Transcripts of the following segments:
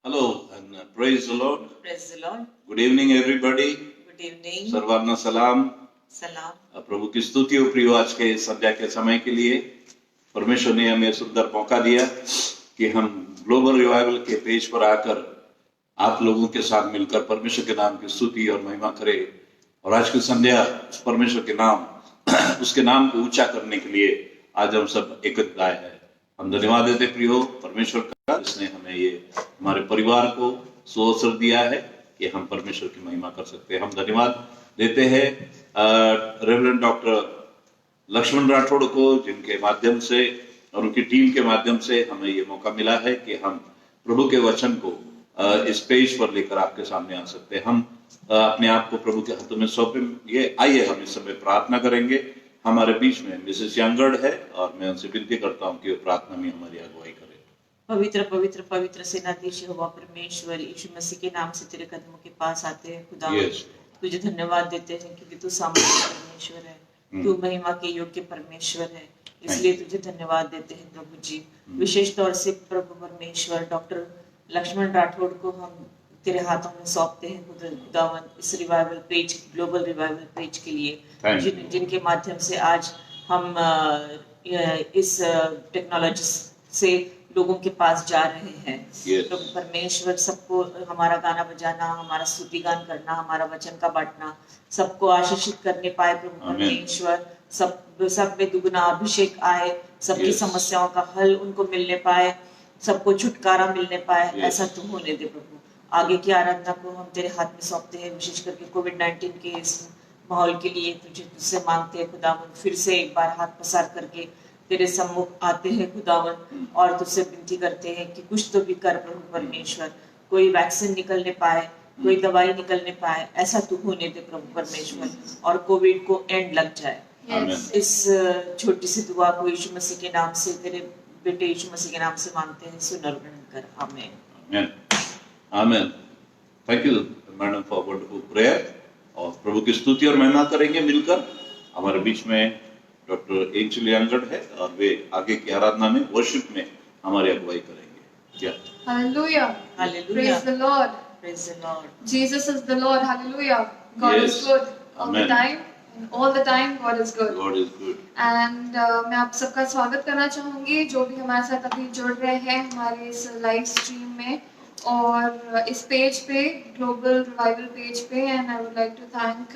Hello and praise the Lord. Praise the Lord. Good evening everybody. Good evening. सर्वांना सलाम. सलाम. प्रभु की स्तुति हो प्रियो आज के संध्या के समय के लिए परमेश्वर ने हमें सुंदर मौका दिया कि हम ग्लोबल रिवाइवल के पेज पर आकर आप लोगों के साथ मिलकर परमेश्वर के नाम की स्तुति और महिमा करें और आज की संध्या परमेश्वर के नाम उसके नाम को ऊंचा करने के लिए आज हम सब एकत्रित आए हैं. हम धन्यवाद देते प्रियो परमेश्वर का जिसने हमें ये हमारे परिवार को सुअवसर दिया है कि हम परमेश्वर की महिमा कर सकते हैं. हम धन्यवाद देते हैं रेवरेंड डॉक्टर लक्ष्मण राठौड़ को जिनके माध्यम से और उनकी टीम के माध्यम से हमें ये मौका मिला है कि हम प्रभु के वचन को इस पेज पर लेकर आपके सामने आ सकते हैं. हम अपने आप को प्रभु के हाथों में सौंपेंगे. आइए हम इस समय प्रार्थना करेंगे. हमारे बीच में मिसेस यांगड़ है और मैं उनसे विनती करता हूँ कि वो प्रार्थना में हमारी अगुवाई करें. पवित्र पवित्र पवित्र सेनाधीश यहोवा परमेश्वर यीशु मसीह के नाम से तेरे कदमों के पास आते हैं खुदा. तुझे धन्यवाद देते हैं क्योंकि तू सामर्थ्य परमेश्वर है, तू महिमा के योग्य परमेश्वर है, इसलिए तुझे धन्यवाद देते हैं प्रभु जी. विशेष तौर से प्रभु परमेश्वर डॉक्टर लक्ष्मण राठौड़ को हम तेरे हाथों में सौंपते हैं खुदावन इस revival page global revival page के लिए जिनके माध्यम से आज हम इस टेक्नोलॉजी से लोगों के पास जा रहे हैं. तो परमेश्वर सबको हमारा गाना बजाना, हमारा स्तुति गान करना, हमारा वचन का बांटना सबको आशीषित करने पाए प्रभु परमेश्वर. सब में दुगना अभिषेक आए, सबकी समस्याओं का हल उनको मिलने पाए, सबको छुटकारा मिलने पाए. ऐसा तू होने दे प्रभु. आगे की आराधना को हम तेरे हाथ में सौंपते हैं. विशेष करके कोविड-19 के इस माहौल के लिए तुझसे मांगते हैं खुदावन. फिर से एक बार हाथ पसार करके तेरे सम्मुख आते हैं खुदावन और तुझसे विनती करते हैं कि कुछ तो भी कर प्रभु परमेश्वर. कोई वैक्सीन निकलने पाए, कोई दवाई निकलने पाए, ऐसा तू होने दे प्रभु परमेश्वर और कोविड को एंड लग जाए. इस छोटी सी दुआ को यीशु मसीह के नाम से तेरे बेटे यीशु मसीह के नाम से मांगते हैं. सुन और ग्रहण कर. आमीन. आमीन. Thank you madam for wonderful prayer. और प्रभु की स्तुति और महिमा करेंगे मिलकर. हमारे बीच में डॉक्टर एंजल यांगड़ है और वे आगे की आराधना में वर्शिप में हमारी अगुवाई करेंगे. Hallelujah. Hallelujah. Praise the Lord. Praise the Lord. Jesus is the Lord. Hallelujah. God is good all the time. And all the time God is good. God is good. And मैं आप सबका स्वागत करना चाहूंगी जो भी हमारे साथ अभी जुड़ रहे हैं हमारे इस लाइव स्ट्रीम में और इस पेज पे ग्लोबल रिवाइवल पेज पे. And I would like to thank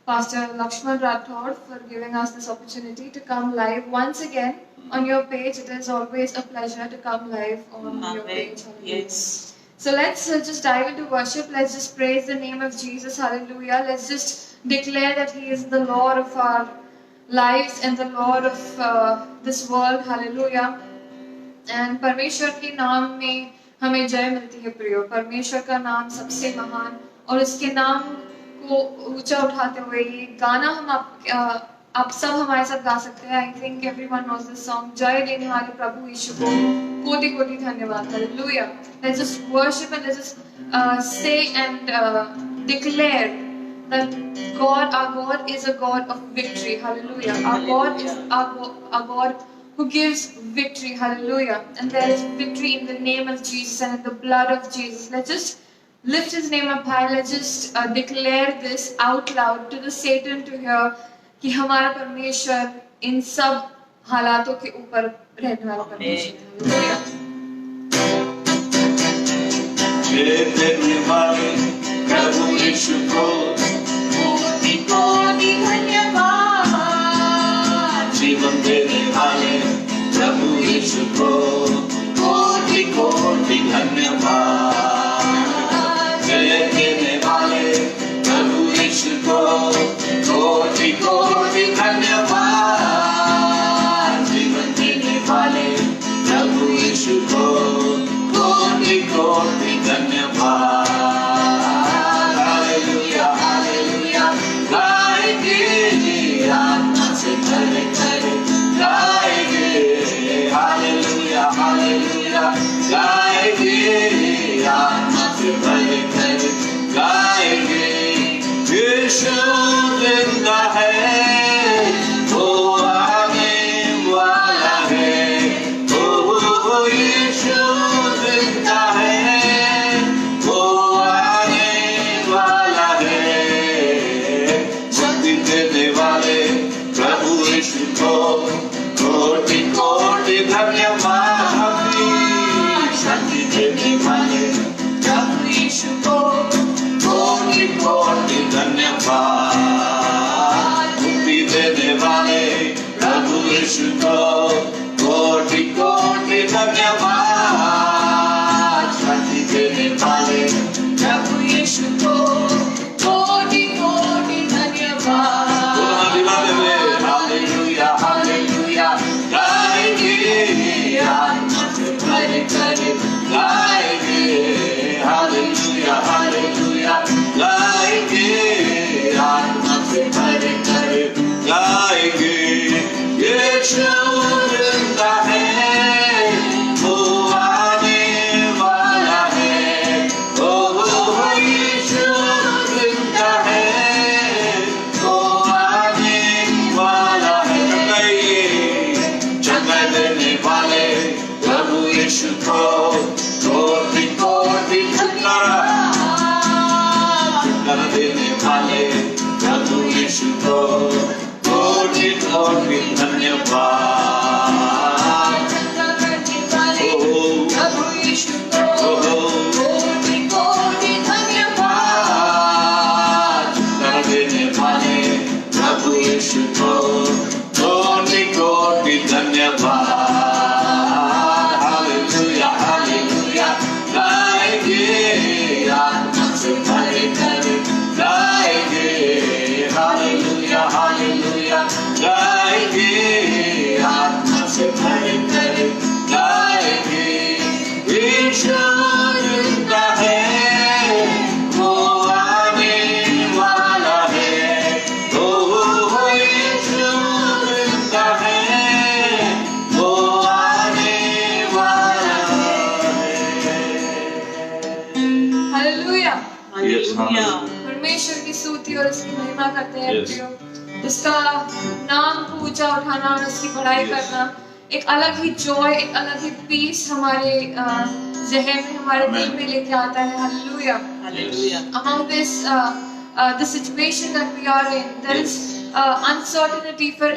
Pastor Lakshman Rathod for giving us this opportunity to come live once again on your page. It is always a pleasure to come live on your page. Yes. So let's just dive into worship. Let's just praise the name of Jesus. Hallelujah. Let's just declare that He is the Lord of our lives and the Lord of this world. Hallelujah. And परमेश्वर के नाम में हमें जय मिलती है प्रियो. परमेश्वर का नाम सबसे महान और उसके नाम को ऊंचा उठाते हुए ये गाना हम आप सब हमारे साथ गा सकते हैं. I think everyone knows this song. जय देने वाले प्रभु यीशु को कोटि कोटि धन्यवाद. Hallelujah. Let's just worship and let's just say and declare that God, our God is a God of victory. Hallelujah. Our God is our God who gives victory. Hallelujah. And there is victory in the name of Jesus and in the blood of Jesus. Let's just lift His name up high. Let's just declare this out loud to the Satan to hear कि हमारा परमेश्वर इन सब हालातों के ऊपर रहने वाला परमेश्वर है. प्रभु यीशु को कोटि कोटि धन्यवाद. जीवन देने वाले प्रभु यीशु को कोटि कोटि धन्यवाद. जय देने वाले प्रभु यीशु को कोटि कोटि धन्यवाद. जीवन देने वाले प्रभु यीशु को कोटि कोटि धन्यवाद. हालेलुया हालेलुया गाएंगे आत्मा से भरे भरे गाएंगे. हालेलुया हालेलुया गाएंगे आत्मा से भरे भरे गाएंगे. यीशु जिंदा है वो आने वाला है. ओ यीशु जिंदा है यीशु को कोटि कोटि कर देने वाले प्रभु यीशु को कोटि कोटि धन्यवाद। प्रभु यीशु को कोटि कोटि धन्यवाद। कर देने वाले प्रभु यीशु को कोटि कोटि धन्यवाद। हालेलुया हालेलुया गाएंगे आत्मा से भरे कर गाएंगे। हालेलुया हालेलुया गाएंगे आत्मा से भरे कर गाएंगे। यीशु जिंदा है वो आने वाला है। ओ यीशु जिंदा है वो आने वाला है। हालेलुया। हालेलुया। परमेश्वर की स्तुति और उसकी महिमा करते हैं Yes. प्रियो। उसका नाम को ऊंचा उठाना और उसकी बड़ाई Yes. करना एक अलग ही जॉय, एक अलग ही पीस हमारे जहन में, हमारे दिल Amen. में लेके आता है। Hallelujah. Hallelujah. Among this the situation that we are in, there is uncertainty for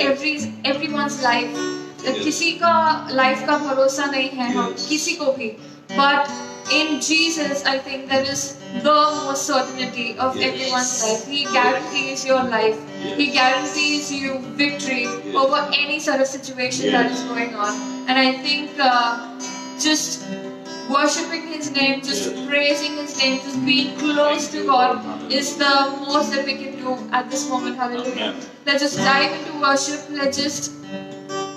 everyone's life. Yes. किसी का लाइफ का भरोसा नहीं है, हम Yes. किसी को भी, but in Jesus I think there is the most certainty of Yes. everyone's life. He guarantees your life. Yes. He guarantees you victory Yes. over any sort of situation that Yes. is going on. And I think just worshiping His name, just Yes. praising His name, just being close Thank to you, God Lord. is the most that we can do at this moment. Hallelujah. Amen. Let's just dive into worship. Let's just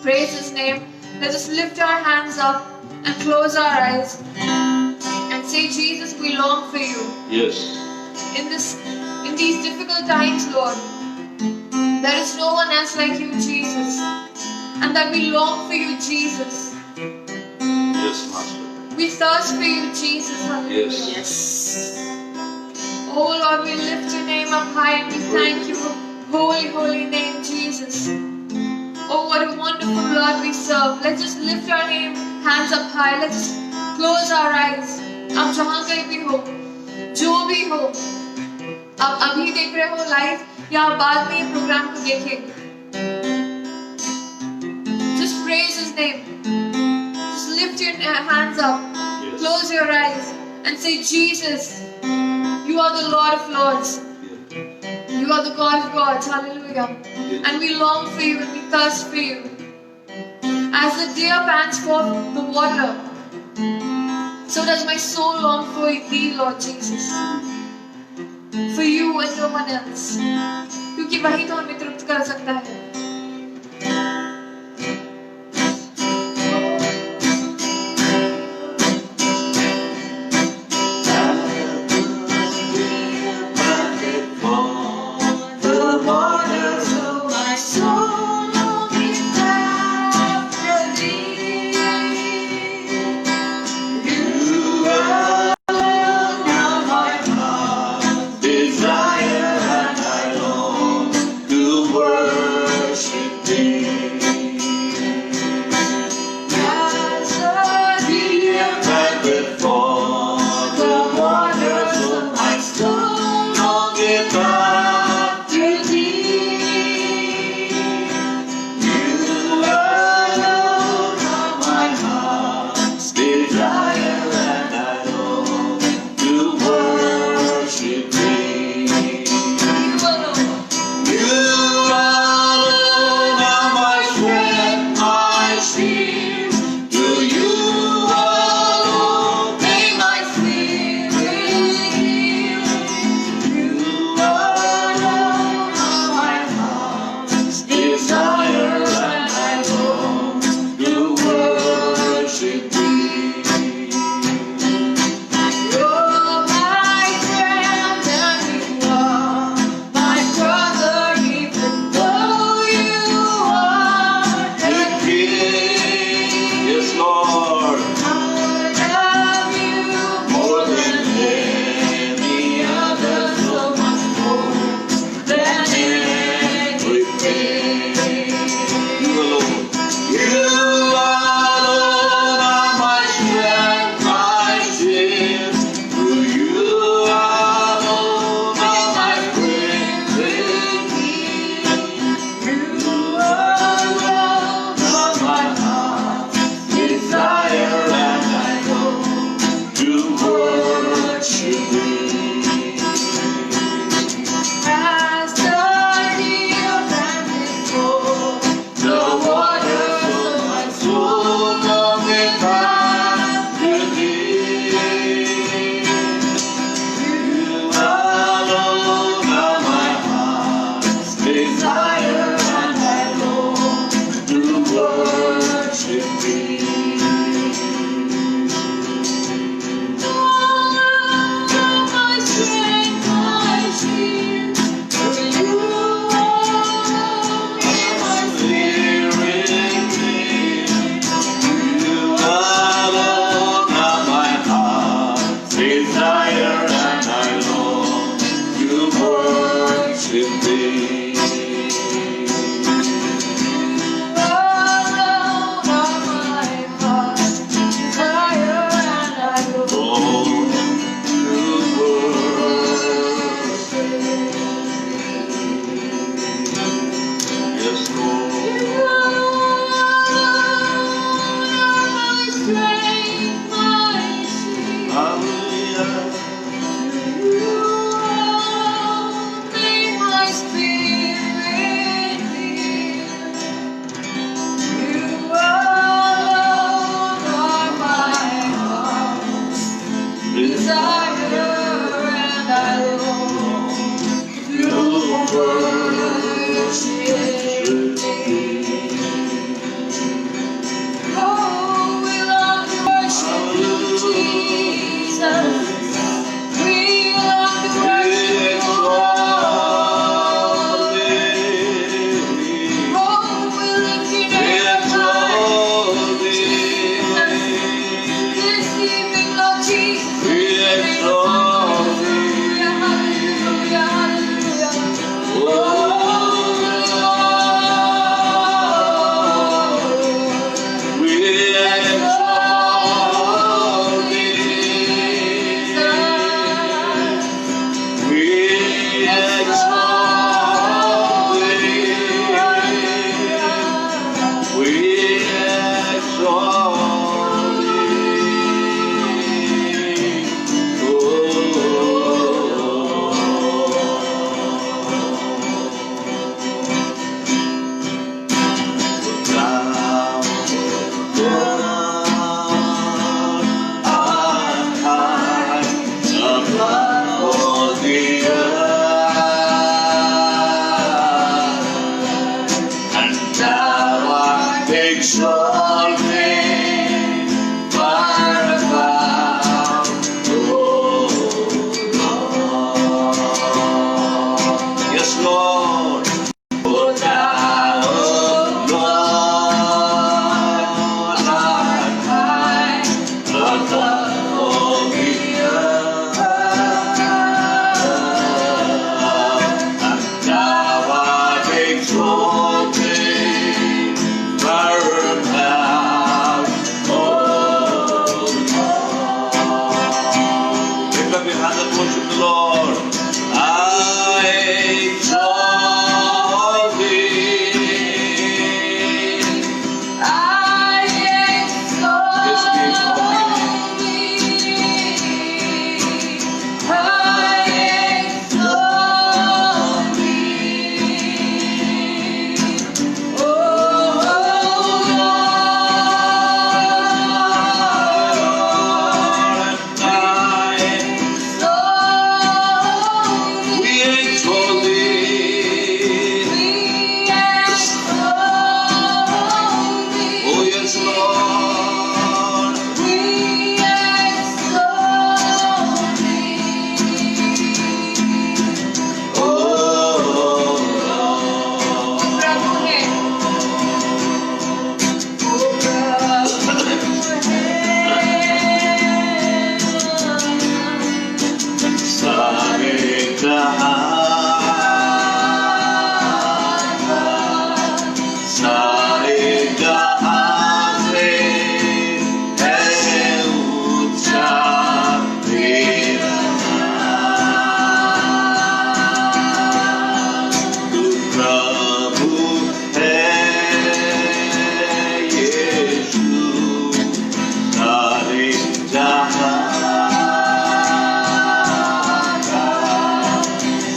praise His name. Let's just lift our hands up and close our eyes and say, Jesus, we long for you. Yes. In these difficult times, Lord, there is no one else like you, Jesus. And that we long for you, Jesus. Yes, Master. We thirst for you, Jesus. Hallelujah. Yes. Oh Lord, we lift your name up high and we thank you. Holy, holy name, Jesus. Oh, what a wonderful Lord we serve. Let's just lift our name, hands up high. Let's just close our eyes. आप जहाँ कहीं भी हो, जो भी हो, आप अभी देख रहे हो लाइव या आप बाद में ये प्रोग्राम को देखेंगे, just praise His name. Just lift your hands up, Yes. close your eyes, and say, Jesus, you are the Lord of Lords. You are the God of gods. Hallelujah. Yes. And we long for you and we thirst for you. As the deer pants for the water, so does my soul long for thee, Lord Jesus. For you and no one else. क्योंकि वही तो हमें तृप्त कर सकता है. Desire and I long to worship. We exalt thee. Hallelujah, hallelujah. Oh Lord, we exalt thee. We exalt thee. We exalt thee. Exalted far above, oh Lord. Yes, Lord. Oh, thou, Lord, art high above all the earth, and thou art exalted far above, oh Lord. Lift up your hands and worship the Lord. I exalt thee. I exalt Yes, we exalt thee. I exalt thee. Oh Lord, And we exalt thee. Oh, yes, Lord. Oh, Sare jahan, sare jahan se hai uncha tera naam. Tu Prabhu hai Yeshu, sare jahan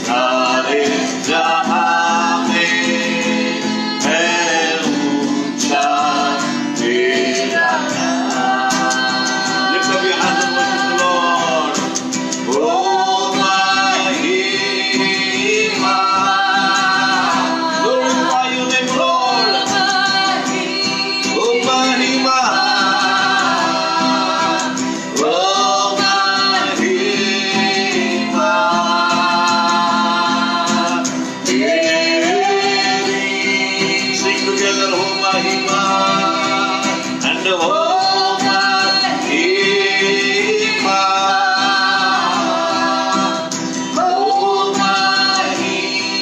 सारे जहां में है ऊंचा तेरा नाम. Lift up your hands and worship the Lord. Oh, Mahima, glorify your name, Lord. Oh, Mahima. Oh, Mahima. Sing together, oh Mahima, and oh Mahima, oh Mahima,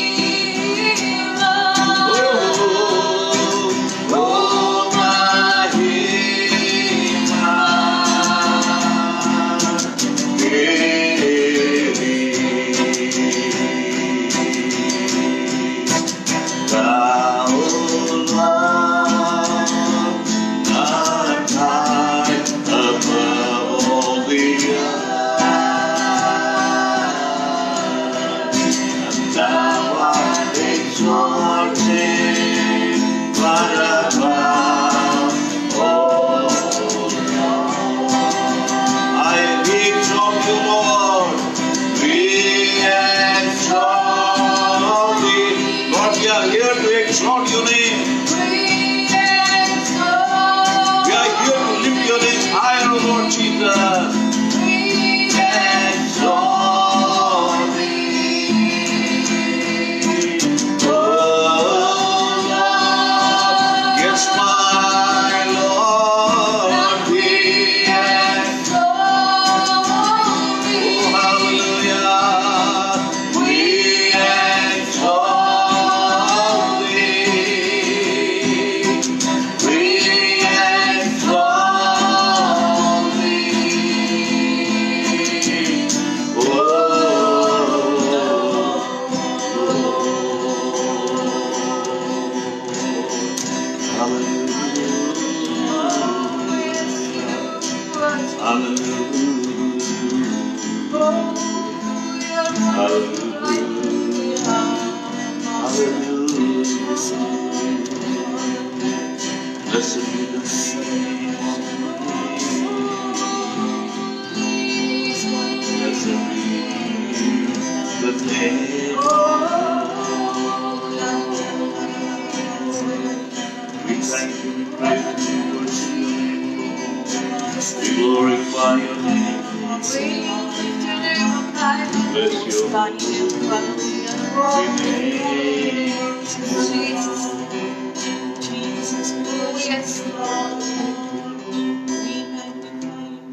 oh Mahima. Thou, Lord, art high above all the earth, and thou art exalted far above, oh Lord. I exalt you, Lord. We exalt thee. Lord, we are here to exalt your name. We are here to lift your name higher, O Lord Jesus. Exalt thee. Oh Lord, yes, my Lord, we exalt Blessed be the name of Blessed be the name of We thank you, we praise you, we worship your name, Lord. We glorify your name. Bless your holy name.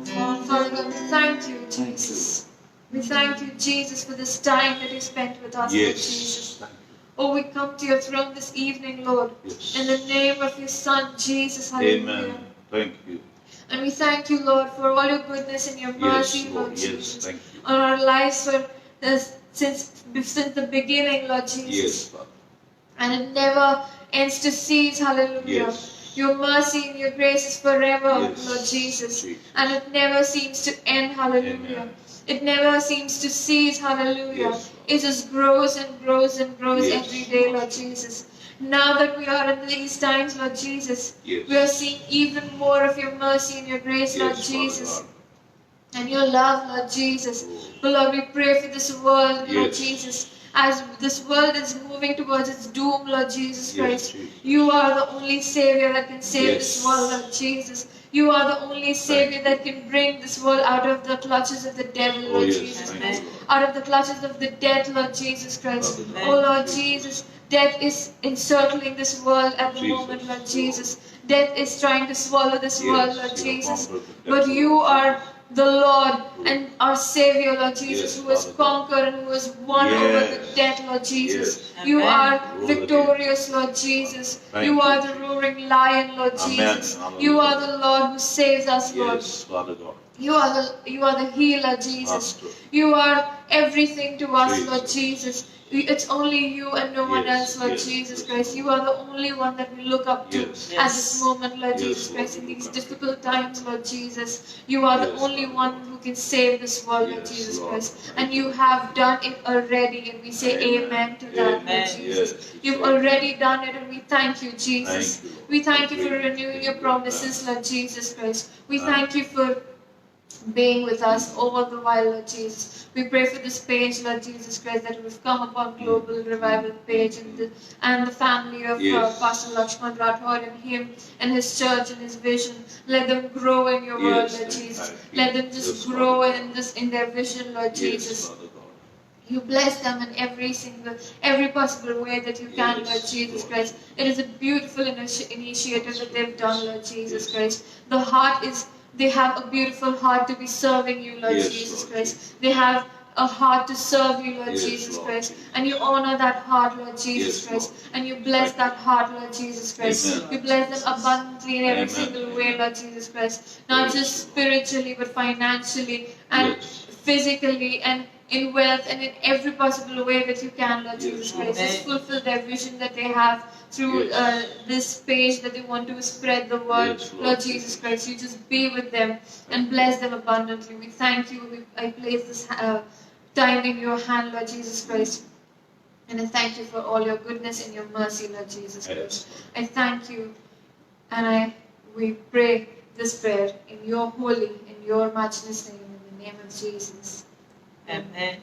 Father, we thank you, Jesus. We thank you, Jesus, for this time that you spent with us, Lord Jesus. Yes. Oh, we come to your throne this evening, Lord, Yes. in the name of your Son, Jesus. Hallelujah. Amen. Thank you. And we thank you, Lord, for all your goodness and your mercy, Yes, Lord Lord. Yes, Jesus, thank you. on our lives since the beginning, Lord Jesus. Yes, Father. And it never ends to cease. Hallelujah. Yes. Your mercy and your grace is forever, Yes, Lord Jesus. Jesus. And it never seems to end. Hallelujah. Amen. It never seems to cease. Hallelujah. Yes, Lord. It just grows and grows and grows Yes, every day, Lord Master. Jesus. Now that we are in these times, Lord Jesus, Yes. we are seeing even more of your mercy and your grace, Lord Yes, Jesus. Father God. And your love, Lord Jesus. But Lord, we pray for this world, Lord Yes. Jesus. As this world is moving towards its doom, Lord Jesus Yes, Christ, Jesus. you are the only Savior that can save Yes. this world, Lord Jesus. You are the only Savior that can bring this world out of the clutches of the devil, Oh, Lord yes, Jesus thank Christ. you, Lord. Out of the clutches of the death, Lord Jesus Christ. Father Oh God. Lord Jesus, death is encircling this world at the Jesus, moment, Lord Lord. Jesus. Death is trying to swallow this Yes, world, Lord you have Jesus. conquered the But devil, you Lord are Jesus. the Lord and our Savior, Lord Jesus, Yes, who has Father God. conquered and who has won over the Yes. death, Lord Jesus. Yes. You Amen. are Rule again. victorious, Lord Jesus. Thank You you, are the Jesus. roaring lion, Lord Amen. Jesus. Hallelujah. You are the Lord who saves us, Lord. Yes, Father God. You are the healer, Jesus. Master. You are everything to us, Lord Jesus. Jesus. It's only you and no one Yes, else, Lord yes, Jesus yes, Christ. Lord. You are the only one that we look up to Yes. at this moment, Lord Yes, Jesus Lord, Christ. we In look these up to difficult you. times, Lord Jesus, you are the Yes, only Father one God. who can save this world, Lord Yes, Jesus Lord. Christ. Thank And you. you have done it already, and we say amen to that, Lord Amen. Jesus. Yes, we You've say already amen. done it, and we thank you, Jesus. Thank you, Lord. We thank you for Great renewing your thing you have promises, done. Lord Jesus Christ. We Amen. thank you for being with us all the while, Lord Jesus. We pray for this page, Lord Jesus Christ, that we've come upon Global Revival page and the family of Yes. Pastor Lakshman Rathod and him and his church and his vision. Let them grow in your word, Yes, Lord thank Jesus. you. Let them just Yes, grow Father God. in their vision, Lord Yes, Jesus. Father God. You bless them in every possible way that you can, Yes, Lord Jesus Lord. Christ. It is a beautiful initiative that they've done, Lord Jesus Yes. Christ. They have a beautiful heart to be serving you, Lord Yes, Jesus Lord Christ. Jesus. They have a heart to serve you, Lord Yes, Jesus Lord Christ. Jesus. And you honor that heart, Lord Jesus Yes, Christ. Lord. And you bless Thank that heart, Lord Jesus Christ. Amen. You bless them abundantly in every Amen. single way, Amen. Lord Jesus Christ. Not Praise just the Lord. spiritually, but financially and Yes. physically and in wealth and in every possible way that you can, Lord Yes, Jesus Lord. Christ. Just Amen. fulfill their vision that they have through Yes. this page that they want to spread the word, Yes, Lord Lord Jesus Jesus. Christ. You just be with them and bless them abundantly. We thank you. I place this time in your hand, Lord Jesus Christ. And I thank you for all your goodness and your mercy, Lord Jesus Yes, Christ. Lord. I thank you and we pray this prayer in your holy, in your matchless name, in the name of Jesus. Amen.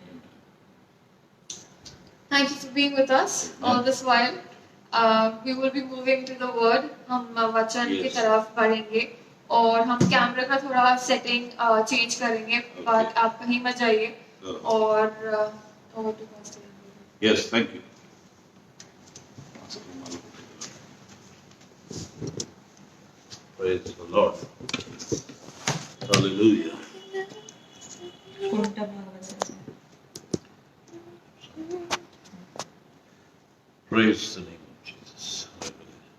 Thank you for being with us all this while. We will be moving to the word. हम वचन की Yes. तरफ बढ़ेंगे और हम कैमरे का थोड़ा सेटिंग चेंज करेंगे, but आप कहीं मत जाइए और over to Pastor. Yes, thank you. Praise the Lord. Hallelujah. कोणता भाग वाचायचा? Praise the name of Jesus. Hallelujah.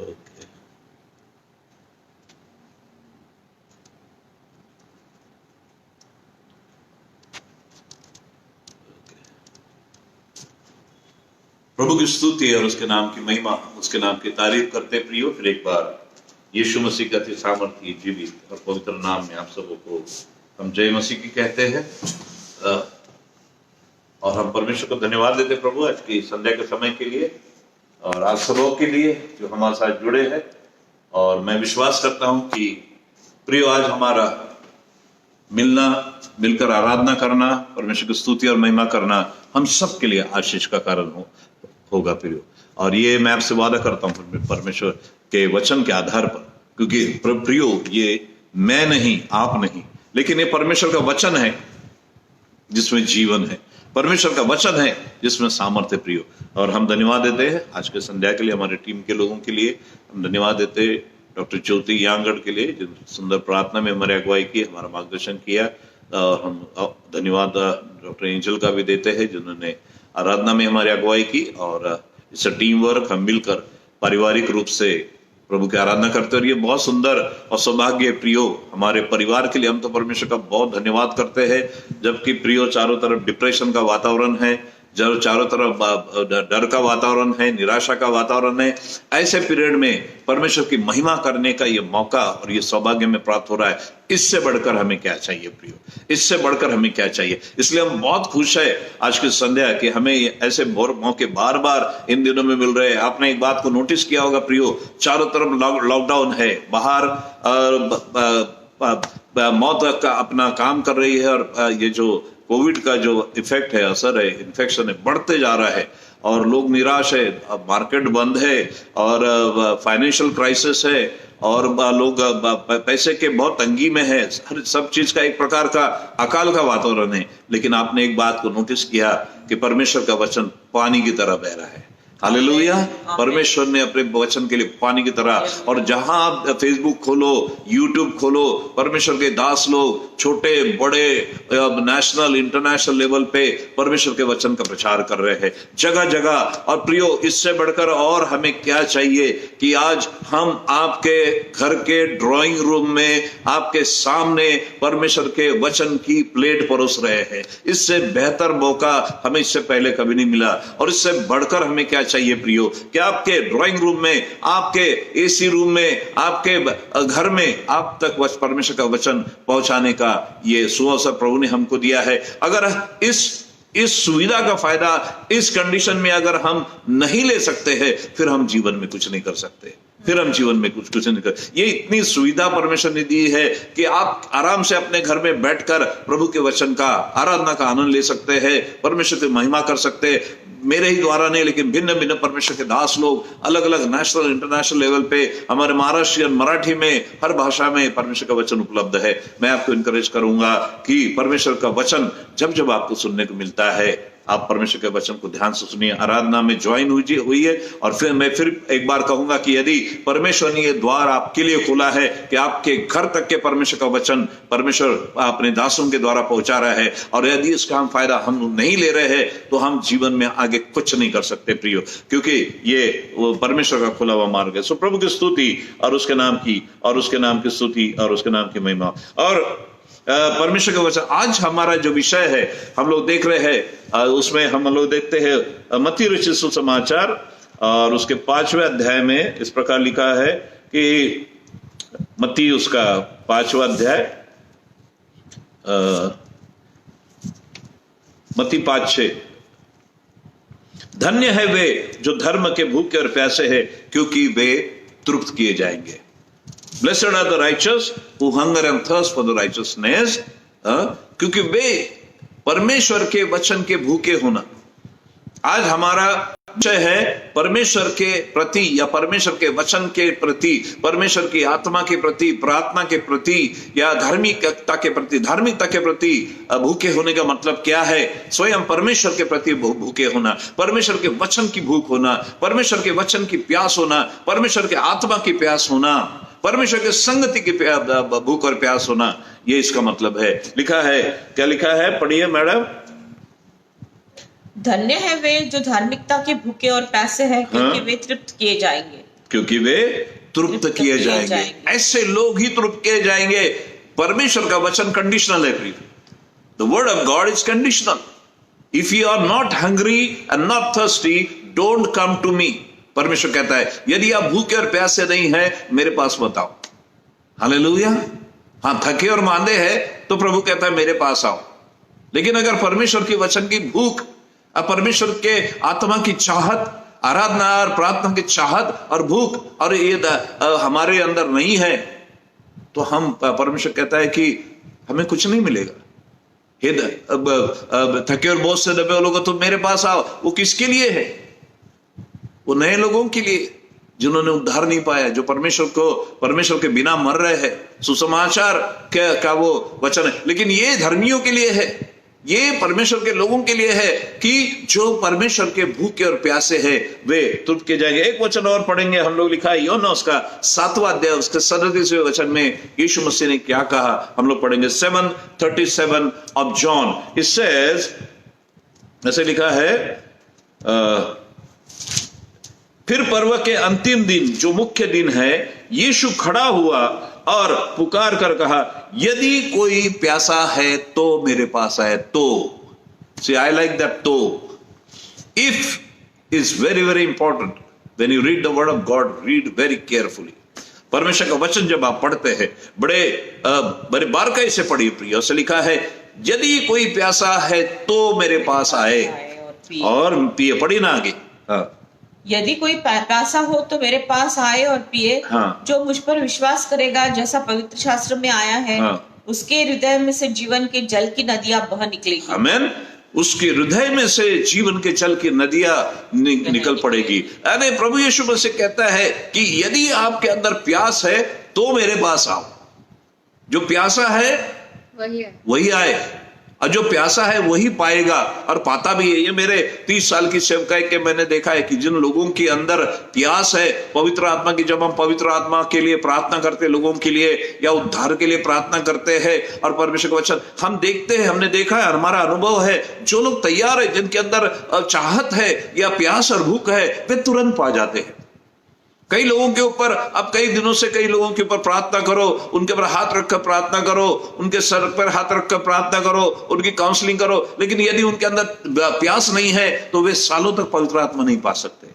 Okay. प्रभु की स्तुति और उसके नाम की महिमा, उसके नाम की तारीफ करते प्रियो। फिर एक बार यीशु मसीह का सामर्थ्य जीवित और पवित्र नाम में आप सबों को हम जय मसीह की कहते हैं। और हम परमेश्वर को धन्यवाद देते प्रभु आज की संध्या के समय के लिए और आप सबों के लिए जो हमारे साथ जुड़े हैं। और मैं विश्वास करता हूं कि प्रियो आज हमारा मिलना, मिलकर आराधना करना, परमेश्वर की स्तुति और महिमा करना हम सब के लिए आशीष का कारण होगा प्रियो। और ये मैं आपसे वादा करता हूं परमेश्वर के वचन के आधार पर, क्योंकि प्रियो ये मैं नहीं, आप नहीं, लेकिन ये परमेश्वर का वचन है जिसमें जीवन है, परमेश्वर का वचन है जिसमें सामर्थ्य प्रियो। और हम धन्यवाद देते हैं आज के संध्या के लिए, हमारे टीम के लोगों के लिए हम धन्यवाद देते हैं, डॉक्टर ज्योति यांगड़ के लिए जिन सुंदर प्रार्थना में हमारे अगुवाई की, हमारा मार्गदर्शन किया। और हम धन्यवाद डॉक्टर एंजल का भी देते हैं जिन्होंने आराधना में हमारी अगुवाई की। और इस टीम वर्क हम मिलकर पारिवारिक रूप से प्रभु की आराधना करते हैं। और ये बहुत सुंदर और सौभाग्य प्रियो हमारे परिवार के लिए। हम तो परमेश्वर का बहुत धन्यवाद करते हैं, जबकि प्रियो चारों तरफ डिप्रेशन का वातावरण है, जब चारों तरफ डर का वातावरण है, निराशा का वातावरण है, ऐसे पीरियड में परमेश्वर की महिमा करने का ये मौका और ये सौभाग्य में प्राप्त हो रहा है। इससे बढ़कर हमें क्या चाहिए प्रियो, इससे बढ़कर हमें क्या चाहिए। इसलिए हम बहुत खुश है आज की संध्या कि हमें ऐसे मौके बार बार इन दिनों में मिल रहे हैं। आपने एक बात को नोटिस किया होगा प्रियो, चारों तरफ लॉकडाउन है, बाहर मौत का अपना काम कर रही है। और ये जो कोविड का जो इफेक्ट है, असर है, इन्फेक्शन है, बढ़ते जा रहा है और लोग निराश है, मार्केट बंद है और फाइनेंशियल क्राइसिस है और लोग पैसे के बहुत तंगी में है। हर सब चीज का एक प्रकार का अकाल का वातावरण है। लेकिन आपने एक बात को नोटिस किया कि परमेश्वर का वचन पानी की तरह बह रहा है। हालेलुया। परमेश्वर ने अपने वचन के लिए पानी की तरह, और जहां आप फेसबुक खोलो, यूट्यूब खोलो, परमेश्वर के दास लोग छोटे बड़े नेशनल इंटरनेशनल लेवल पे परमेश्वर के वचन का प्रचार कर रहे हैं जगह जगह। और प्रियो इससे बढ़कर और हमें क्या चाहिए कि आज हम आपके घर के ड्राइंग रूम में आपके सामने परमेश्वर के वचन की प्लेट परोस रहे हैं। इससे बेहतर मौका हमें इससे पहले कभी नहीं मिला। और इससे बढ़कर हमें क्या चाहिए प्रियो कि आपके ड्राइंग रूम में, आपके एसी रूम में, आपके घर में आप तक परमेश्वर का वचन पहुंचाने का ये सुअवसर प्रभु ने हमको दिया है। अगर इस सुविधा का फायदा इस कंडीशन में अगर हम नहीं ले सकते हैं, फिर हम जीवन में कुछ नहीं कर सकते, फिर हम जीवन में कुछ नहीं कर। ये इतनी सुविधा परमेश्वर ने दी है कि आप आराम से अपने घर में बैठकर प्रभु के वचन का, आराधना का आनंद ले सकते हैं, परमेश्वर की महिमा कर सकते हैं। मेरे ही द्वारा नहीं, लेकिन भिन्न भिन्न परमेश्वर के दास लोग अलग अलग नेशनल इंटरनेशनल लेवल पे, हमारे महाराष्ट्रियन, मराठी में, हर भाषा में परमेश्वर का वचन उपलब्ध है। मैं आपको इनकरेज करूंगा कि परमेश्वर का वचन जब जब आपको सुनने को मिलता है, आप परमेश्वर के वचन को ध्यान से सुनिए। आराधना में ज्वाइन हुई है। और फिर मैं एक बार कहूंगा कि यदि परमेश्वर ने ये द्वार आपके लिए खोला है कि आपके घर तक के परमेश्वर का वचन परमेश्वर अपने दासों के द्वारा पहुंचा रहा है, और यदि इसका हम फायदा हम नहीं ले रहे हैं, तो हम जीवन में आगे कुछ नहीं कर सकते प्रियो, क्योंकि ये वो परमेश्वर का खुला हुआ मार्ग है। सो प्रभु की स्तुति और उसके नाम की, और उसके नाम की स्तुति और उसके नाम की महिमा। और परमेश्वर का वचन आज हमारा जो विषय है हम लोग देख रहे हैं, उसमें हम लोग देखते हैं मत्ती रचित सुसमाचार और उसके 5वें अध्याय में इस प्रकार लिखा है कि मत्ती उसका 5वां अध्याय, मत्ती 5:6, धन्य है वे जो धर्म के भूखे और प्यासे हैं, क्योंकि वे तृप्त किए जाएंगे। Blessed are the righteous who hunger and thirst for the righteousness, क्योंकि वे परमेश्वर के वचन के भूखे होना। आज हमारा विषय है परमेश्वर के प्रति या परमेश्वर के वचन के प्रति, परमेश्वर की आत्मा के प्रति, प्रार्थना के प्रति या धार्मिकता के प्रति। धार्मिकता के प्रति भूखे होने का मतलब क्या है? स्वयं परमेश्वर के प्रति भूखे होना, परमेश्वर के वचन की भूख होना, परमेश्वर के वचन की प्यास होना, परमेश्वर के आत्मा की प्यास होना, परमेश्वर के संगति की भूख और प्यास होना। ये इसका मतलब है। लिखा है, क्या लिखा है? पढ़िए मैडम। धन्य है वे जो धार्मिकता के भूखे और प्यासे हैं, क्योंकि वे तृप्त किए जाएंगे। क्योंकि वे तृप्त किए जाएंगे। ऐसे लोग ही तृप्त किए जाएंगे। परमेश्वर का वचन कंडीशनल है। The word of God is conditional. If you are not hungry and not thirsty, don't come to me. परमेश्वर कहता है यदि आप भूखे और प्यासे नहीं है मेरे पास मत आओ। हालेलुया। हाँ, थके और मांदे हैं तो प्रभु कहता है मेरे पास आओ। लेकिन अगर परमेश्वर की वचन की भूख, परमेश्वर के आत्मा की चाहत, आराधना और प्रार्थना की चाहत और भूख और ये हमारे अंदर नहीं है तो हम, परमेश्वर कहता है कि हमें कुछ नहीं मिलेगा। थके और बोझ से दबे लोगों तुम मेरे पास आओ। वो किसके लिए है? वो नए लोगों के लिए जिन्होंने उद्धार नहीं पाया, जो परमेश्वर के बिना मर रहे हैं। सुसमाचार का वो वचन है। लेकिन ये धर्मियों के लिए है, ये परमेश्वर के लोगों के लिए है कि जो परमेश्वर के भूखे और प्यासे हैं वे तृप्त किए जाएंगे। एक वचन और पढ़ेंगे हम लोग, लिखा है योना उसका 7वां अध्याय उसके 37वें वचन में यीशु मसीह ने क्या कहा, हम लोग पढ़ेंगे 7:37 ऑफ जॉन। इट सेज, ऐसे लिखा है, फिर पर्व के अंतिम दिन जो मुख्य दिन है, यीशु खड़ा हुआ और पुकार कर कहा, यदि कोई प्यासा है तो मेरे पास आए। तो सी आई लाइक दैट। तो if is very very important. When you read the word of God, read very carefully. परमेश्वर का वचन जब आप पढ़ते हैं बड़े बारकाई से पढ़िए प्रिय। से लिखा है यदि कोई प्यासा है तो मेरे पास आए और पिए। पढ़ी ना आगे। हाँ, यदि कोई प्यासा हो तो मेरे पास आए और पिए। हाँ। जो मुझ पर विश्वास करेगा, जैसा पवित्र शास्त्र में आया है, हाँ। उसके हृदय में से जीवन के जल की नदियां बह निकलेगी। आमीन। उसके हृदय में से जीवन के जल की नदियां निकल पड़ेगी। अरे प्रभु यीशु मसीह कहता है कि यदि आपके अंदर प्यास है तो मेरे पास आओ। जो प्यासा है वही आए, और जो प्यासा है वही पाएगा और पाता भी है। ये मेरे 30 साल की सेवकाई के मैंने देखा है कि जिन लोगों के अंदर प्यास है पवित्र आत्मा की, जब हम पवित्र आत्मा के लिए प्रार्थना करते, लोगों के लिए या उद्धार के लिए प्रार्थना करते हैं और परमेश्वर का वचन हम देखते हैं, हमने देखा है, हमारा अनुभव है, जो लोग तैयार है, जिनके अंदर चाहत है या प्यास और भूख है, वे तुरंत पा जाते हैं। कई लोगों के ऊपर अब कई दिनों से कई लोगों के ऊपर प्रार्थना करो, उनके ऊपर हाथ रखकर प्रार्थना करो, उनके सर पर हाथ रखकर प्रार्थना करो, उनकी काउंसलिंग करो, लेकिन यदि उनके अंदर प्यास नहीं है तो वे सालों तक पवित्र आत्मा नहीं पा सकते।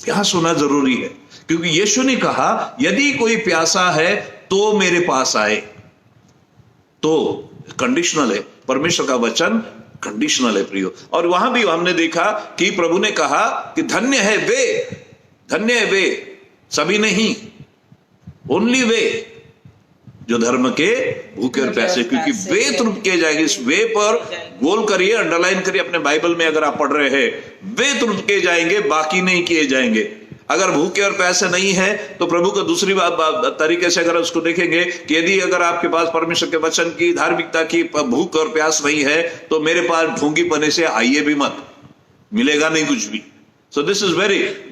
प्यास होना जरूरी है, क्योंकि यीशु ने कहा यदि कोई प्यासा है तो मेरे पास आए। तो कंडीशनल है, परमेश्वर का वचन कंडीशनल है प्रियो। और वहां भी हमने देखा कि प्रभु ने कहा कि धन्य है वे, सभी नहीं, ओनली वे जो धर्म के भूखे और प्यासे, क्योंकि वे तृप्त किए जाएंगे। इस वे पर गोल करिए, अंडरलाइन करिए अपने बाइबल में अगर आप पढ़ रहे हैं। वे तृप्त किए जाएंगे, बाकी नहीं किए जाएंगे। अगर भूखे और प्यासे नहीं है तो प्रभु को दूसरी तरीके से अगर उसको देखेंगे कि यदि अगर आपके पास परमेश्वर के वचन की, धार्मिकता की भूख और प्यास नहीं है तो मेरे पास ढोंगी पने से आइए भी मत, मिलेगा नहीं कुछ भी। So this is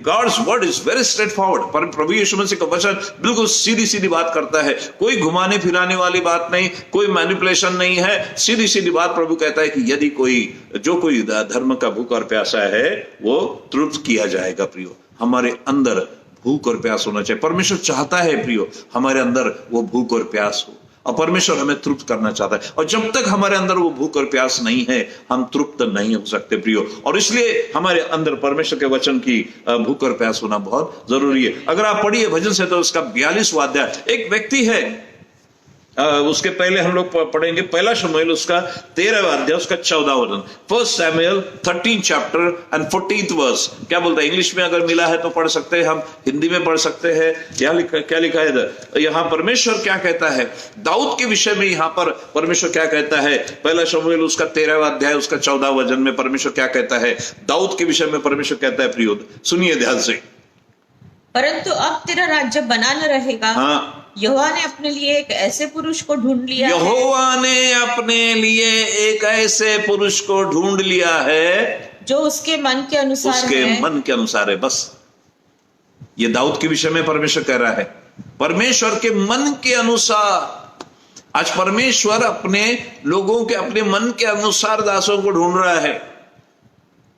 God's word is very straightforward। पर प्रभु यीशु मसीह का वचन बिल्कुल सीधी सीधी बात करता है, कोई घुमाने फिराने वाली बात नहीं, कोई मैनिपुलेशन नहीं है, सीधी सीधी बात। प्रभु कहता है कि यदि जो कोई धर्म का भूख और प्यासा है वो तृप्त किया जाएगा। प्रियो, हमारे अंदर भूख और प्यास होना चाहिए। परमेश्वर चाहता है प्रियो हमारे अंदर वो भूख और प्यास हो, और परमेश्वर हमें तृप्त करना चाहता है। और जब तक हमारे अंदर वो भूख और प्यास नहीं है हम तृप्त नहीं हो सकते प्रियो। और इसलिए हमारे अंदर परमेश्वर के वचन की भूख और प्यास होना बहुत जरूरी है। अगर आप पढ़िए भजन से तो उसका 42वां अध्याय, एक व्यक्ति है, उसके पहले हम लोग पढ़ेंगे पहला शमूएल उसका 13वां अध्याय उसका 14वां वचन। 1 Samuel 13 chapter and 14th verse। क्या बोलता है? इंग्लिश में अगर मिला है तो पढ़ सकते हैं, हम हिंदी में पढ़ सकते हैं। क्या लिखा है इधर? यहाँ परमेश्वर क्या कहता है दाऊद के विषय में, यहाँ पर परमेश्वर क्या कहता है? पहला शमूएल उसका 13वां अध्याय उसका 14वां वचन में परमेश्वर क्या कहता है दाऊद के विषय में? परमेश्वर कहता है, प्रियो सुनिए ध्यान से, परंतु अब तेरा राज्य बना न रहेगा। हाँ, यहोवा ने अपने लिए एक ऐसे पुरुष को ढूंढ लिया है। यहोवा ने अपने लिए एक ऐसे पुरुष को ढूंढ लिया है जो उसके मन के अनुसार है। मन के अनुसार है। बस ये दाऊद के विषय में परमेश्वर कह रहा है, परमेश्वर के मन के अनुसार। आज परमेश्वर अपने लोगों के अपने मन के अनुसार दासों को ढूंढ रहा है।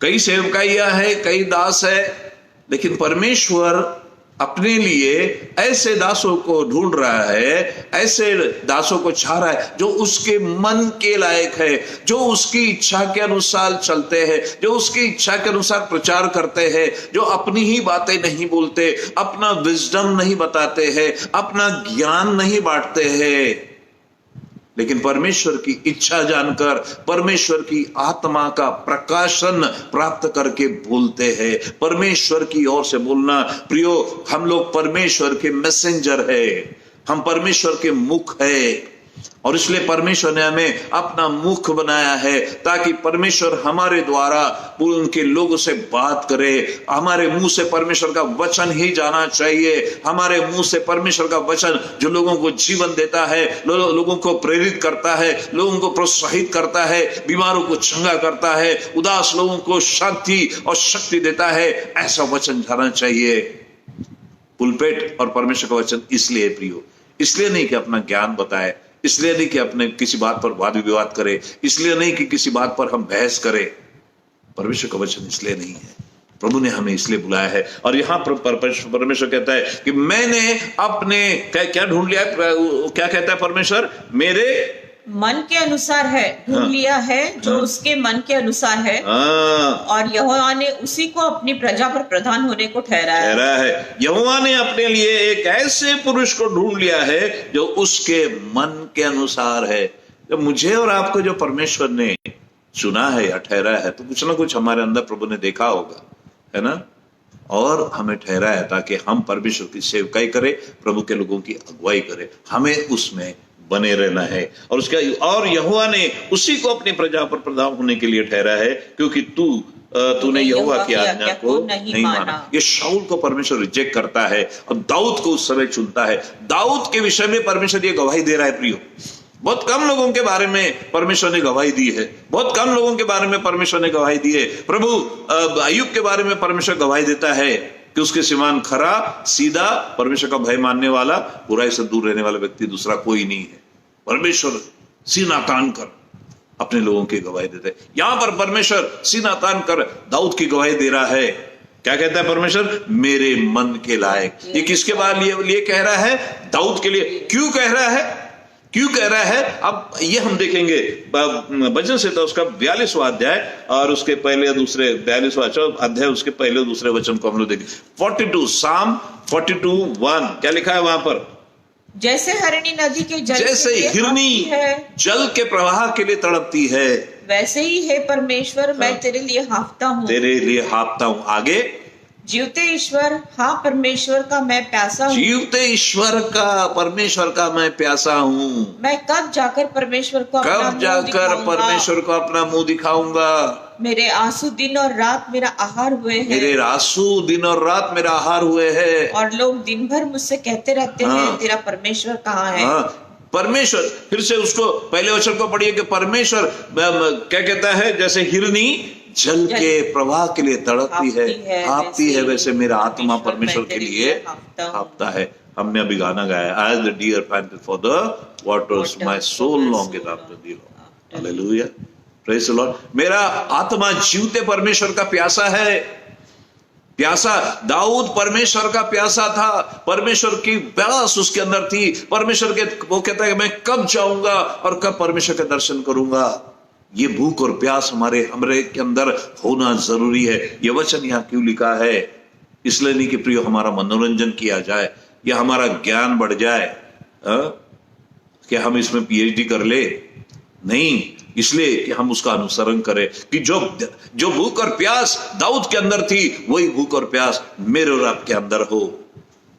कई सेवकाइयां है, कई दास है, लेकिन परमेश्वर अपने लिए ऐसे दासों को ढूंढ रहा है, ऐसे दासों को चाह रहा है जो उसके मन के लायक है, जो उसकी इच्छा के अनुसार चलते हैं, जो उसकी इच्छा के अनुसार प्रचार करते हैं, जो अपनी ही बातें नहीं बोलते, अपना विजडम नहीं बताते हैं, अपना ज्ञान नहीं बांटते हैं, लेकिन परमेश्वर की इच्छा जानकर, परमेश्वर की आत्मा का प्रकाशन प्राप्त करके बोलते हैं। परमेश्वर की ओर से बोलना प्रियो, हम लोग परमेश्वर के मैसेंजर है, हम परमेश्वर के मुख है, और इसलिए परमेश्वर ने हमें अपना मुख बनाया है ताकि परमेश्वर हमारे द्वारा उनके लोगों से बात करे। हमारे मुंह से परमेश्वर का वचन ही जाना चाहिए, हमारे मुंह से परमेश्वर का वचन जो लोगों को जीवन देता है, लोगों को प्रेरित करता है, लोगों को प्रोत्साहित करता है, बीमारों को चंगा करता है, उदास लोगों को शांति और शक्ति देता है, ऐसा वचन जाना चाहिए। पुलपेट और परमेश्वर का वचन इसलिए प्रियो, इसलिए नहीं कि अपना ज्ञान बताए, इसलिए नहीं कि अपने किसी बात पर वाद विवाद करे, इसलिए नहीं कि किसी बात पर हम बहस करें। परमेश्वर का वचन इसलिए नहीं है, प्रभु ने हमें इसलिए बुलाया है। और यहां पर परमेश्वर कहता है कि मैंने अपने क्या ढूंढ लिया, क्या कहता है परमेश्वर, मेरे मन के अनुसार है, ढूंढ लिया है जो उसके मन के अनुसार है, और यहोवा ने उसी को अपनी प्रजा पर प्रधान होने को ठहराया है। यहोवा ने अपने लिए एक ऐसे पुरुष को ढूंढ लिया है जो उसके मन के अनुसार है। जब मुझे और आपको जो परमेश्वर ने चुना है या ठहराया है, तो कुछ ना कुछ हमारे अंदर प्रभु ने देखा होगा, है ना, और हमें ठहराया ताकि हम परमेश्वर की सेवकाई करें, प्रभु के लोगों की अगुवाई करें। हमें उसमें बने रहना है, और यहोवा ने उसी को अपनी प्रजा पर प्रधान होने के लिए ठहरा है, क्योंकि तूने यहोवा की आज्ञा को नहीं माना। ये शाऊल को परमेश्वर रिजेक्ट करता है और दाऊद को उस समय चुनता है। दाऊद के विषय में परमेश्वर ये गवाही दे रहा है प्रियो। बहुत कम लोगों के बारे में परमेश्वर ने गवाही दी है, बहुत कम लोगों के बारे में परमेश्वर ने गवाही दी है। प्रभु अय्यूब के बारे में परमेश्वर गवाही देता है कि उसके सिवान खरा, सीधा, परमेश्वर का भय मानने वाला, बुराई से दूर रहने वाला व्यक्ति दूसरा कोई नहीं है। परमेश्वर सीना तान कर अपने लोगों की गवाही देते हैं। यहां पर परमेश्वर सीना तान कर दाऊद की गवाही दे रहा है। क्या कहता है परमेश्वर, मेरे मन के लायक। ये किसके बारे लिए कह रहा है, दाऊद के लिए। क्यों कह रहा है, क्यों कह रहा है, अब ये हम देखेंगे भजन संहिता उसका 42वां अध्याय और उसके पहले दूसरे 42वां अध्याय उसके पहले दूसरे वचन को हम लोग देखें। 42 साम 42:1 क्या लिखा है वहां पर, जैसे हरिणी नदी के जल जैसे हिरनी जल के प्रवाह के लिए तड़पती है, वैसे ही है परमेश्वर मैं तेरे लिए हाँफता हूँ, तेरे लिए हाँफता हूँ। आगे, जीवते ईश्वर, हाँ परमेश्वर का मैं प्यासा हूँ, जीवते ईश्वर का, परमेश्वर का मैं प्यासा हूँ। मैं कब जाकर परमेश्वर को अपना मुंह दिखाऊंगा। मेरे आंसू दिन और रात मेरा आहार हुए हैं, मेरे आंसू दिन और रात मेरा आहार हुए हैं। और लोग दिन भर मुझसे कहते रहते हैं तेरा परमेश्वर कहाँ है। परमेश्वर, फिर से उसको पहले वचन को पढ़िए कि परमेश्वर क्या कहता है, जैसे हिरनी जल के प्रवाह के लिए तड़पती है, हाँफती है, वैसे मेरा आत्मा परमेश्वर के लिए हाँफता है। हमने अभी गाना गाया, As the deer panted for the waters, my soul longeth after thee, Lord. Hallelujah, praise the Lord. मेरा आत्मा जीवते परमेश्वर का प्यासा है। प्यासा, दाऊद परमेश्वर का प्यासा था, परमेश्वर की प्यास उसके अंदर थी। परमेश्वर के, वो कहता है कि मैं कब जाऊंगा और कब परमेश्वर के दर्शन करूंगा। ये भूख और प्यास हमारे के अंदर होना जरूरी है। ये वचन यहाँ क्यों लिखा है, इसलिए नहीं कि प्रियो हमारा मनोरंजन किया जाए या हमारा ज्ञान बढ़ जाए, कि हम इसमें पीएचडी कर ले, नहीं, इसलिए कि हम उसका अनुसरण करें कि जो भूख और प्यास दाऊद के अंदर थी, वही भूख और प्यास मेरे और आपके अंदर हो।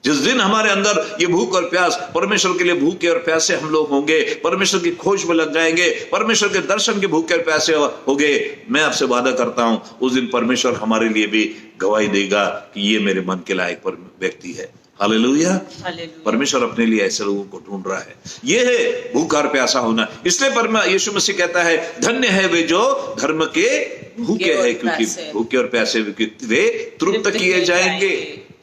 जिस दिन हमारे अंदर ये भूख और प्यास, परमेश्वर के लिए भूखे और प्यासे हम लोग होंगे, परमेश्वर की खोज में लग जाएंगे, परमेश्वर के दर्शन के भूखे और प्यासे होंगे, मैं आपसे वादा करता हूं उस दिन परमेश्वर हमारे लिए भी गवाही देगा कि ये मेरे मन के लायक व्यक्ति है। हालेलुया, परमेश्वर अपने लिए ऐसे लोगों को ढूंढ रहा है। ये है भूख और प्यासा होना। इसलिए यीशु मसीह कहता है, धन्य है वे जो धर्म के भूखे हैं, क्योंकि भूखे और प्यासे वे तृप्त किए जाएंगे,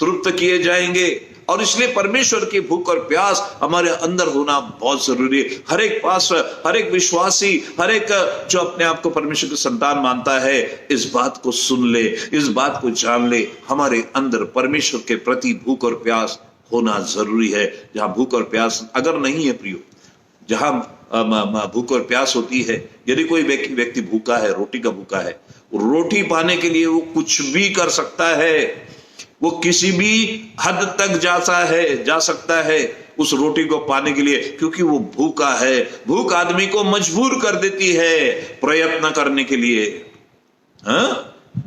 तृप्त किए जाएंगे। और इसलिए परमेश्वर की भूख और प्यास हमारे अंदर होना बहुत जरूरी है। हर एक पास्टर, हर एक विश्वासी, हर एक जो अपने आप को परमेश्वर की संतान मानता है, इस बात को सुन ले, इस बात को जान ले, हमारे अंदर परमेश्वर के प्रति भूख और प्यास होना जरूरी है। जहां भूख और प्यास अगर नहीं है प्रियो, जहां भूख और प्यास होती है, यदि कोई व्यक्ति भूखा है, रोटी का भूखा है, रोटी पाने के लिए वो कुछ भी कर सकता है, वो किसी भी हद तक जा सकता है उस रोटी को पाने के लिए, क्योंकि वो भूखा है। भूख आदमी को मजबूर कर देती है प्रयत्न करने के लिए।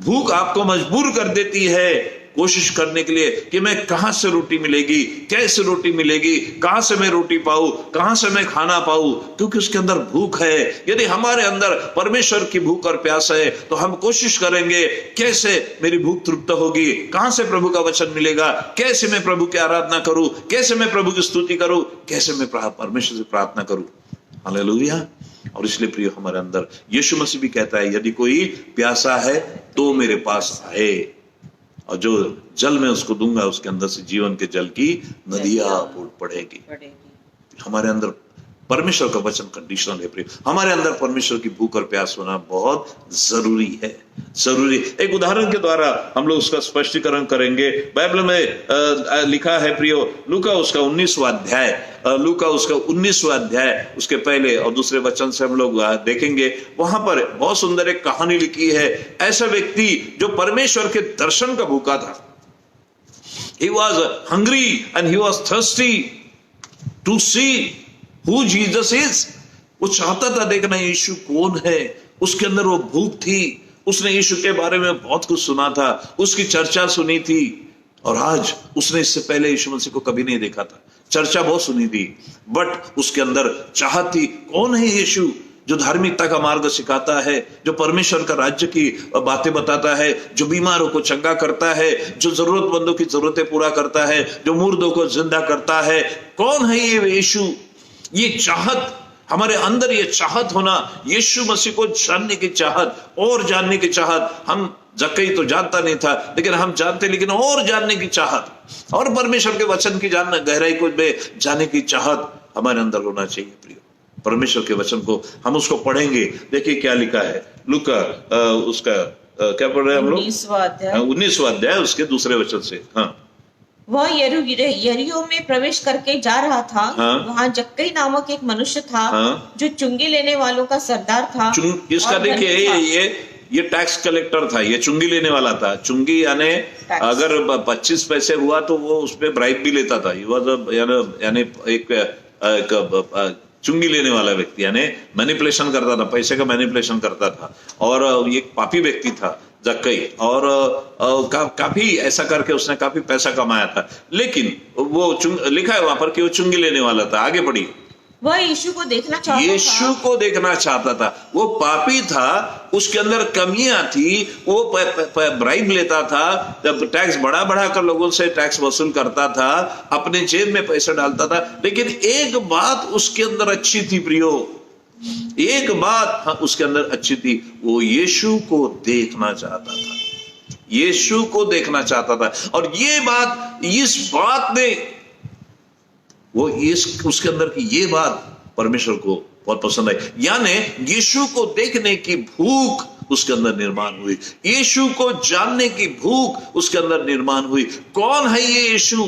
भूख आपको मजबूर कर देती है कोशिश करने के लिए कि मैं कहां से रोटी मिलेगी, कैसे रोटी मिलेगी, कहां से मैं रोटी पाऊं, कहां से मैं खाना पाऊं, क्योंकि उसके अंदर भूख है। यदि हमारे अंदर परमेश्वर की भूख और प्यास है तो हम कोशिश करेंगे कैसे मेरी भूख तृप्त होगी, कहां से प्रभु का वचन मिलेगा, कैसे मैं प्रभु की आराधना करूं, कैसे मैं प्रभु की स्तुति करूं, कैसे मैं परमेश्वर से प्रार्थना करूं। हालेलुया। और इसलिए प्रिय, हमारे अंदर यीशु मसीह भी कहता है, यदि कोई प्यासा है तो मेरे पास आए, और जो जल मैं उसको दूंगा उसके अंदर से जीवन के जल की नदियां फूट पड़ेगी। हमारे अंदर परमेश्वर का वचन कंडीशनल है प्रिय, हमारे अंदर परमेश्वर की भूख और प्यास होना बहुत जरूरी है, जरूरी। एक उदाहरण के द्वारा हम लोग उसका स्पष्टीकरण करेंगे। बाइबल में लिखा है प्रियो, लूका उसका 19वां अध्याय, लूका उसका 19वां अध्याय, उसके पहले और दूसरे वचन से हम लोग देखेंगे। वहां पर बहुत सुंदर एक कहानी लिखी है। ऐसा व्यक्ति जो परमेश्वर के दर्शन का भूखा था, he was hungry and he was thirsty to see who Jesus is। वो चाहता था देखना यीशु कौन है, उसके अंदर वो भूख थी। उसने यीशु के बारे में बहुत कुछ सुना था, उसकी चर्चा सुनी थी, और आज उसने इससे पहले यीशु मसीह को कभी नहीं देखा था। चर्चा बहुत सुनी थी, बट उसके अंदर चाहत थी, कौन है यीशु जो धार्मिकता का मार्ग सिखाता है, जो परमेश्वर का राज्य की बातें बताता है, जो बीमारों को चंगा करता है, जो जरूरतमंदों की जरूरतें पूरा करता है, जो मुर्दों को जिंदा करता है। कौन है ये यीशु? ये चाहत हमारे अंदर, ये चाहत होना, यीशु मसीह को जानने की चाहत और जानने की चाहत। हम जक्कई तो जानता नहीं था, लेकिन हम जानते, लेकिन और जानने की चाहत, और परमेश्वर के वचन की जानना, गहराई को जानने की चाहत हमारे अंदर होना चाहिए प्रिय। परमेश्वर के वचन को हम उसको पढ़ेंगे। देखिए क्या लिखा है, लूका उसका क्या पढ़ रहे हैं हम लोग, 19वां अध्याय उसके दूसरे वचन से। हाँ, वह यरीहो में प्रवेश करके जा रहा था। हाँ? वहाँ जक्कई नामक एक मनुष्य था। हाँ? जो चुंगी लेने वालों का सरदार था। इसका देखिए, ये टैक्स कलेक्टर था, ये चुंगी लेने वाला था। चुंगी यानी अगर 25 पैसे हुआ तो वो उसपे ब्राइब भी लेता था। यानी एक चुंगी लेने वाला व्यक्ति, यानी मैनिपुलेशन करता था, पैसे का मैनिपुलेशन करता था, और एक पापी व्यक्ति था जक्कई, और काफी ऐसा करके उसने काफी पैसा कमाया था। लेकिन वो लिखा है वहां पर कि वो चुंगी लेने वाला था। आगे पढ़िए। वह यीशु को देखना चाहता था। यीशु को देखना चाहता था। वो पापी था, उसके अंदर कमियां थी, वो ब्राइब लेता था, जब टैक्स बढ़ा कर लोगों से टैक्स वसूल करता था, अपने जेब में पैसा डालता था। लेकिन एक बात उसके अंदर अच्छी थी प्रियो, एक बात उसके अंदर अच्छी थी, वो यीशु को देखना चाहता था, यीशु को देखना चाहता था। और ये बात, इस बात ने उसके अंदर की ये बात परमेश्वर को बहुत पसंद आई। यानी यीशु को देखने की भूख उसके अंदर निर्माण हुई, यीशु को जानने की भूख उसके अंदर निर्माण हुई। कौन है ये यीशु?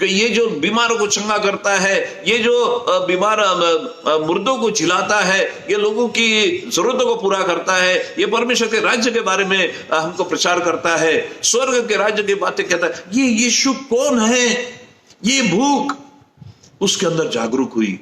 ये जो बीमारों को चंगा करता है, ये जो बीमार मुर्दों को जिलाता है, ये लोगों की जरूरतों को पूरा करता है, ये परमेश्वर के राज्य के बारे में हमको प्रचार करता है, स्वर्ग के राज्य की बातें कहता है। ये यीशु कौन है? ये भूख उसके अंदर जागरूक हुई,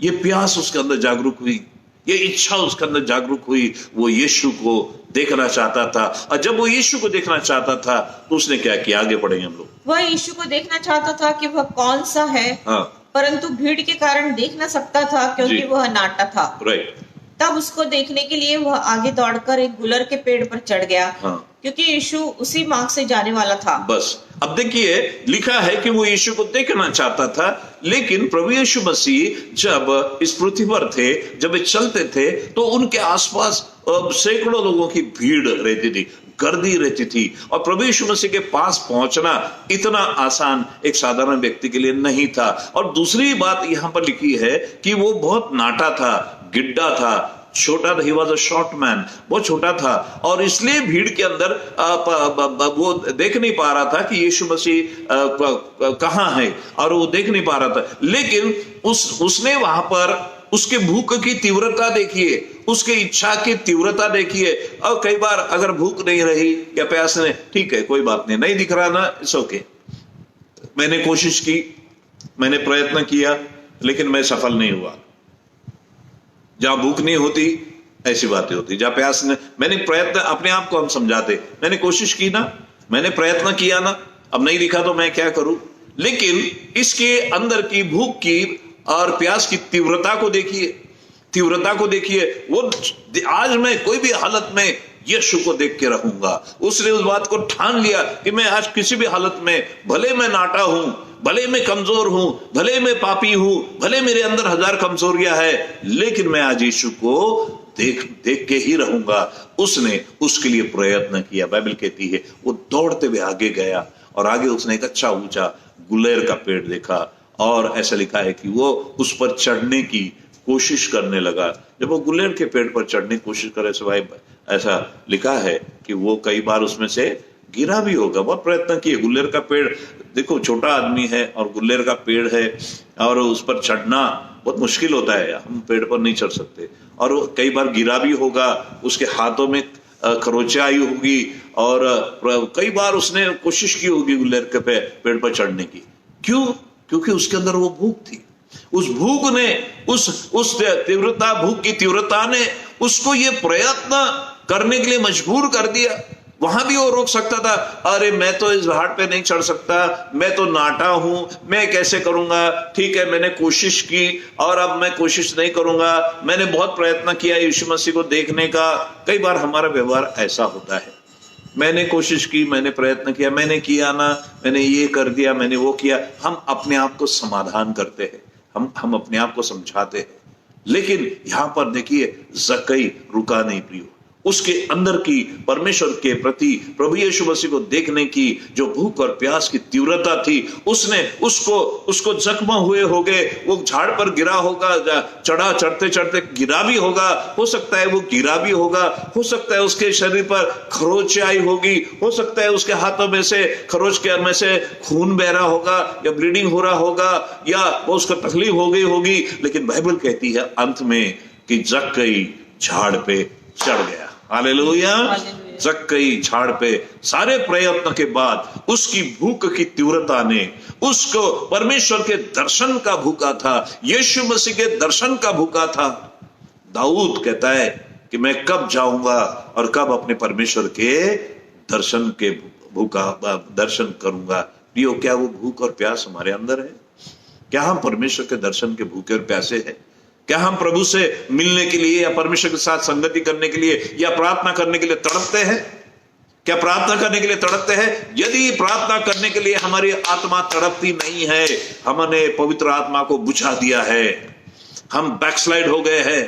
ये प्यास उसके अंदर जागरूक हुई, ये इच्छा उसके अंदर जागरूक हुई। वो यीशु को देखना चाहता था, और जब वो यीशु को देखना चाहता था तो उसने क्या किया? आगे पढ़ेंगे हम लोग। वह यीशु को देखना चाहता था कि वह कौन सा है। हाँ। परंतु भीड़ के कारण देख न सकता था, क्योंकि वह नाटा था। राइट। तब उसको देखने के लिए वह आगे दौड़कर एक गुलर के पेड़ पर चढ़ गया। हाँ। क्योंकि यीशु उसी मार्ग से जाने वाला था। बस अब देखिए, लिखा है कि वो यीशु को देखना चाहता था, लेकिन प्रभु यीशु मसीह जब इस पृथ्वी पर थे, जब वे चलते थे, तो उनके आसपास सैकड़ों लोगों की भीड़ रहती थी। गर्दी रहती थी और प्रभु यीशु मसीह के पास पहुंचना इतना आसान एक साधारण व्यक्ति के लिए नहीं था। और दूसरी बात यहां पर लिखी है कि वो बहुत नाटा था, गिड्डा था, छोटा था, he was a short man, बहुत छोटा था और इसलिए भीड़ के अंदर वो देख नहीं पा रहा था कि यीशु मसीह कहां है और वो देख नहीं पा रहा था। लेकिन उसने वहां पर उसके भूख की तीव्रता देखिए, उसके इच्छा की तीव्रता देखिए। और कई बार अगर भूख नहीं रही या प्यास नहीं, ठीक है कोई बात नहीं, नहीं दिख रहा ना, इट्स ओके, मैंने कोशिश की, मैंने प्रयत्न किया लेकिन मैं सफल नहीं हुआ। जहां भूख नहीं होती ऐसी बातें होती, जहां प्यास नहीं, मैंने प्रयत्न, अपने आप को हम समझाते, मैंने कोशिश की ना, मैंने प्रयत्न किया ना, अब नहीं दिखा तो मैं क्या करूं। लेकिन इसके अंदर की भूख की और प्यास की तीव्रता को देखिए, तीव्रता को देखिए। वो आज मैं कोई भी हालत में यीशु को देख के रहूंगा। उसने उस बात को ठान लिया कि मैं आज किसी भी हालत में, भले मैं नाटा हूं, भले मैं कमजोर हूं, भले मैं पापी हूं, भले मेरे अंदर 1000 कमजोरियां है, लेकिन मैं आज यीशु को देख के ही रहूंगा। उसने उसके लिए प्रयत्न किया। बाइबल कहती है वो दौड़ते हुए आगे गया और आगे उसने एक अच्छा ऊंचा गुलेर का पेड़ देखा और ऐसा लिखा है कि वो उस पर चढ़ने की कोशिश करने लगा। जब वो गुलेर के पेड़ पर चढ़ने की कोशिश करे, भाई ऐसा लिखा है कि वो कई बार उसमें से गिरा भी होगा, बहुत प्रयत्न किए। गुलेर का पेड़ देखो, छोटा आदमी है और गुलेर का पेड़ है और उस पर चढ़ना बहुत मुश्किल होता है, हम पेड़ पर नहीं चढ़ सकते। और वो कई बार गिरा भी होगा, उसके हाथों में खरोंचे आई होगी और कई बार उसने कोशिश की होगी गुलेर के पेड़ पर चढ़ने की। क्यों? क्योंकि उसके अंदर वो भूख थी। उस भूख ने, उस तीव्रता, भूख की तीव्रता ने उसको ये प्रयत्न करने के लिए मजबूर कर दिया। वहां भी वो रोक सकता था, अरे मैं तो इस पहाड़ पे नहीं चढ़ सकता, मैं तो नाटा हूं, मैं कैसे करूंगा। ठीक है, मैंने कोशिश की और अब मैं कोशिश नहीं करूंगा, मैंने बहुत प्रयत्न किया यीशु मसीह को देखने का। कई बार हमारा व्यवहार ऐसा होता है, मैंने कोशिश की, मैंने प्रयत्न किया, मैंने किया ना, मैंने ये कर दिया, मैंने वो किया। हम अपने आप को समाधान करते हैं, हम अपने आप को समझाते हैं। लेकिन यहां पर देखिए, जक्कई रुका नहीं प्रियो। उसके अंदर की परमेश्वर के प्रति, प्रभु यीशु मसीह को देखने की जो भूख और प्यास की तीव्रता थी, उसने उसको जख्म हुए होगे, वो झाड़ पर गिरा होगा, चढ़ते चढ़ते गिरा भी होगा, हो सकता है वो गिरा भी होगा, हो सकता है उसके शरीर पर खरोंच आई होगी, हो सकता है उसके हाथों में से, खरोंच के में से खून बह रहा होगा या ब्लीडिंग हो रहा होगा या वो उसको तकलीफ हो गई होगी। लेकिन बाइबल कहती है अंत में कि जक्कई झाड़ पे चढ़ गया। हालेलुया। जक्कई झाड़ पे सारे प्रयत्न के बाद उसकी भूख की तीव्रता ने उसको परमेश्वर के दर्शन का भूखा था, यीशु मसीह के दर्शन का भूखा था। दाऊद कहता है कि मैं कब जाऊंगा और कब अपने परमेश्वर के दर्शन के भूखा दर्शन करूंगा। प्रियो, क्या वो भूख और प्यास हमारे अंदर है? क्या हम परमेश्वर के दर्शन के भूखे और प्यासे हैं? क्या हम प्रभु से मिलने के लिए या परमेश्वर के साथ संगति करने के लिए या प्रार्थना करने के लिए तड़पते हैं? क्या प्रार्थना करने के लिए तड़पते हैं? यदि प्रार्थना करने के लिए हमारी आत्मा तड़पती नहीं है, हमने पवित्र आत्मा को बुझा दिया है, हम बैकस्लाइड हो गए हैं।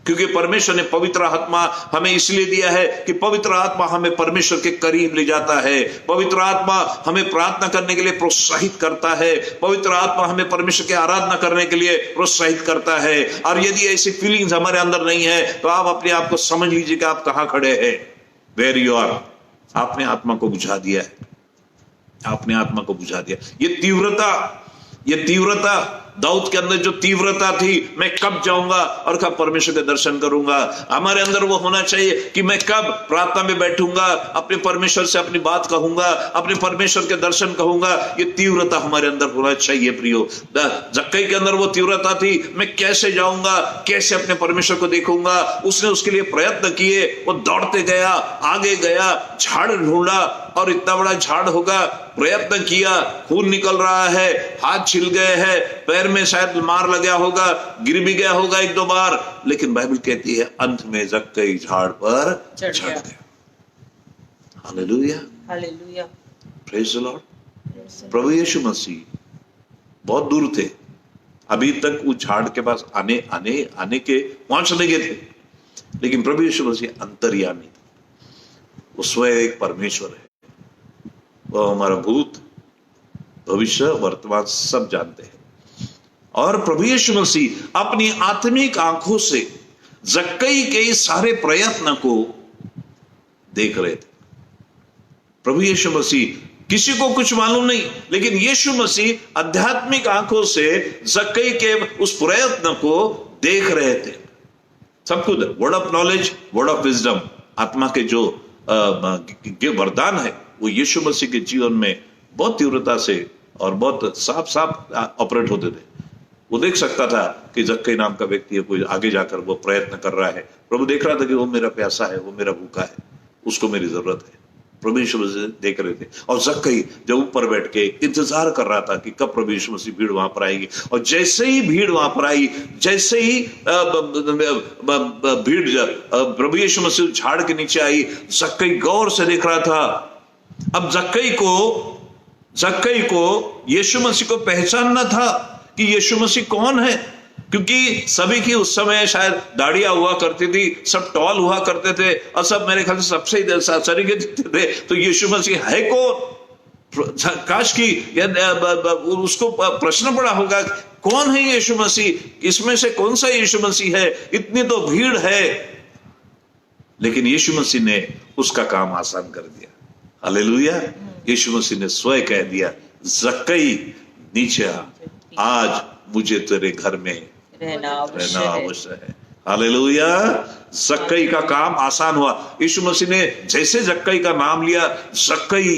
क्योंकि परमेश्वर ने पवित्र आत्मा हमें इसलिए दिया है कि पवित्र आत्मा हमें परमेश्वर के करीब ले जाता है। पवित्र आत्मा हमें प्रार्थना करने के लिए प्रोत्साहित करता है। पवित्र आत्मा हमें परमेश्वर की आराधना करने के लिए प्रोत्साहित करता है। और यदि ऐसी फीलिंग्स हमारे अंदर नहीं है तो आप अपने आप को समझ लीजिए कि आप कहां खड़े हैं, वेयर यू आर। आपने आत्मा को बुझा दिया है, आपने आत्मा को बुझा दिया। ये तीव्रता दाऊद के अंदर जो तीव्रता थी, मैं कब जाऊंगा और कब परमेश्वर के दर्शन करूंगा। हमारे अंदर वो होना चाहिए कि मैं कब प्रार्थना में बैठूंगा, अपने परमेश्वर से अपनी बात कहूंगा, अपने परमेश्वर के दर्शन कहूंगा। ये तीव्रता हमारे अंदर होना चाहिए प्रियो। जक्कई के अंदर वो तीव्रता थी, मैं कैसे जाऊंगा, कैसे अपने परमेश्वर को देखूंगा। उसने उसके लिए प्रयत्न किए, वो दौड़ते गया, आगे गया, झाड़ ढूंढा और इतना बड़ा झाड़ होगा, प्रयत्न किया, खून निकल रहा है, हाथ छिल गए हैं, पैर में शायद मार लगा होगा, गिर भी गया होगा 1-2 बार। लेकिन बाइबल कहती है अंत में जक्कई झाड़ पर चढ़ गया। Hallelujah, hallelujah, praise the lord. प्रभु यीशु मसीह बहुत दूर थे, अभी तक उस झाड़ के पास आने के पहुंच नहीं गए थे, लेकिन प्रभु यीशु मसीह अंतर्यामी, वो स्वयं एक परमेश्वर है। वो हमारा भूत, भविष्य, वर्तमान सब जानते हैं। और प्रभु यीशु मसीह अपनी आत्मिक आंखों से जक्कई के सारे प्रयत्न को देख रहे थे। प्रभु यीशु मसीह, किसी को कुछ मालूम नहीं, लेकिन यीशु मसीह आध्यात्मिक आंखों से जक्कई के उस प्रयत्न को देख रहे थे। सब कुछ word of knowledge, word of wisdom, आत्मा के जो वरदान है वो यीशु मसीह के जीवन में बहुत तीव्रता से और बहुत साफ साफ ऑपरेट होते थे। वो देख सकता था कि जक्कई नाम का व्यक्ति है, कोई आगे जाकर वो प्रयत्न कर रहा है। प्रभु देख रहा था कि वो मेरा प्यासा है, वो मेरा भूखा है, उसको मेरी जरूरत है। प्रभु यीशु मसीह देख रहे थे। और जक्कई जब ऊपर बैठ के इंतजार कर रहा था कि कब प्रभु यीशु मसीह भीड़ वहां पर आएगी। और जैसे ही भीड़ वहां पर आई, जैसे ही भीड़ प्रभु यीशु मसीह झाड़ के नीचे आई, जक्कई गौर से देख रहा था। अब जक्कई को यीशु मसीह को पहचानना था कि यीशु मसीह कौन है, क्योंकि सभी की उस समय शायद दाढ़ियां हुआ करती थी, सब टॉल हुआ करते थे और सब मेरे ख्याल से सबसे ही सरीखे दिखते थे। तो यीशु मसीह है कौन? काश की उसको प्रश्न पड़ा होगा, कौन है यीशु मसीह, इसमें से कौन सा यीशु मसीह है, इतनी तो भीड़ है। लेकिन यीशु मसीह ने उसका काम आसान कर दिया। हालेलुया। यीशु मसीह ने स्वयं कह दिया, जक्कई नीचे आ, आज मुझे तेरे घर में रहना अवश्य है। हालेलुया। जक्कई का काम आसान हुआ। यीशु मसीह ने जैसे जक्कई का नाम लिया, जक्कई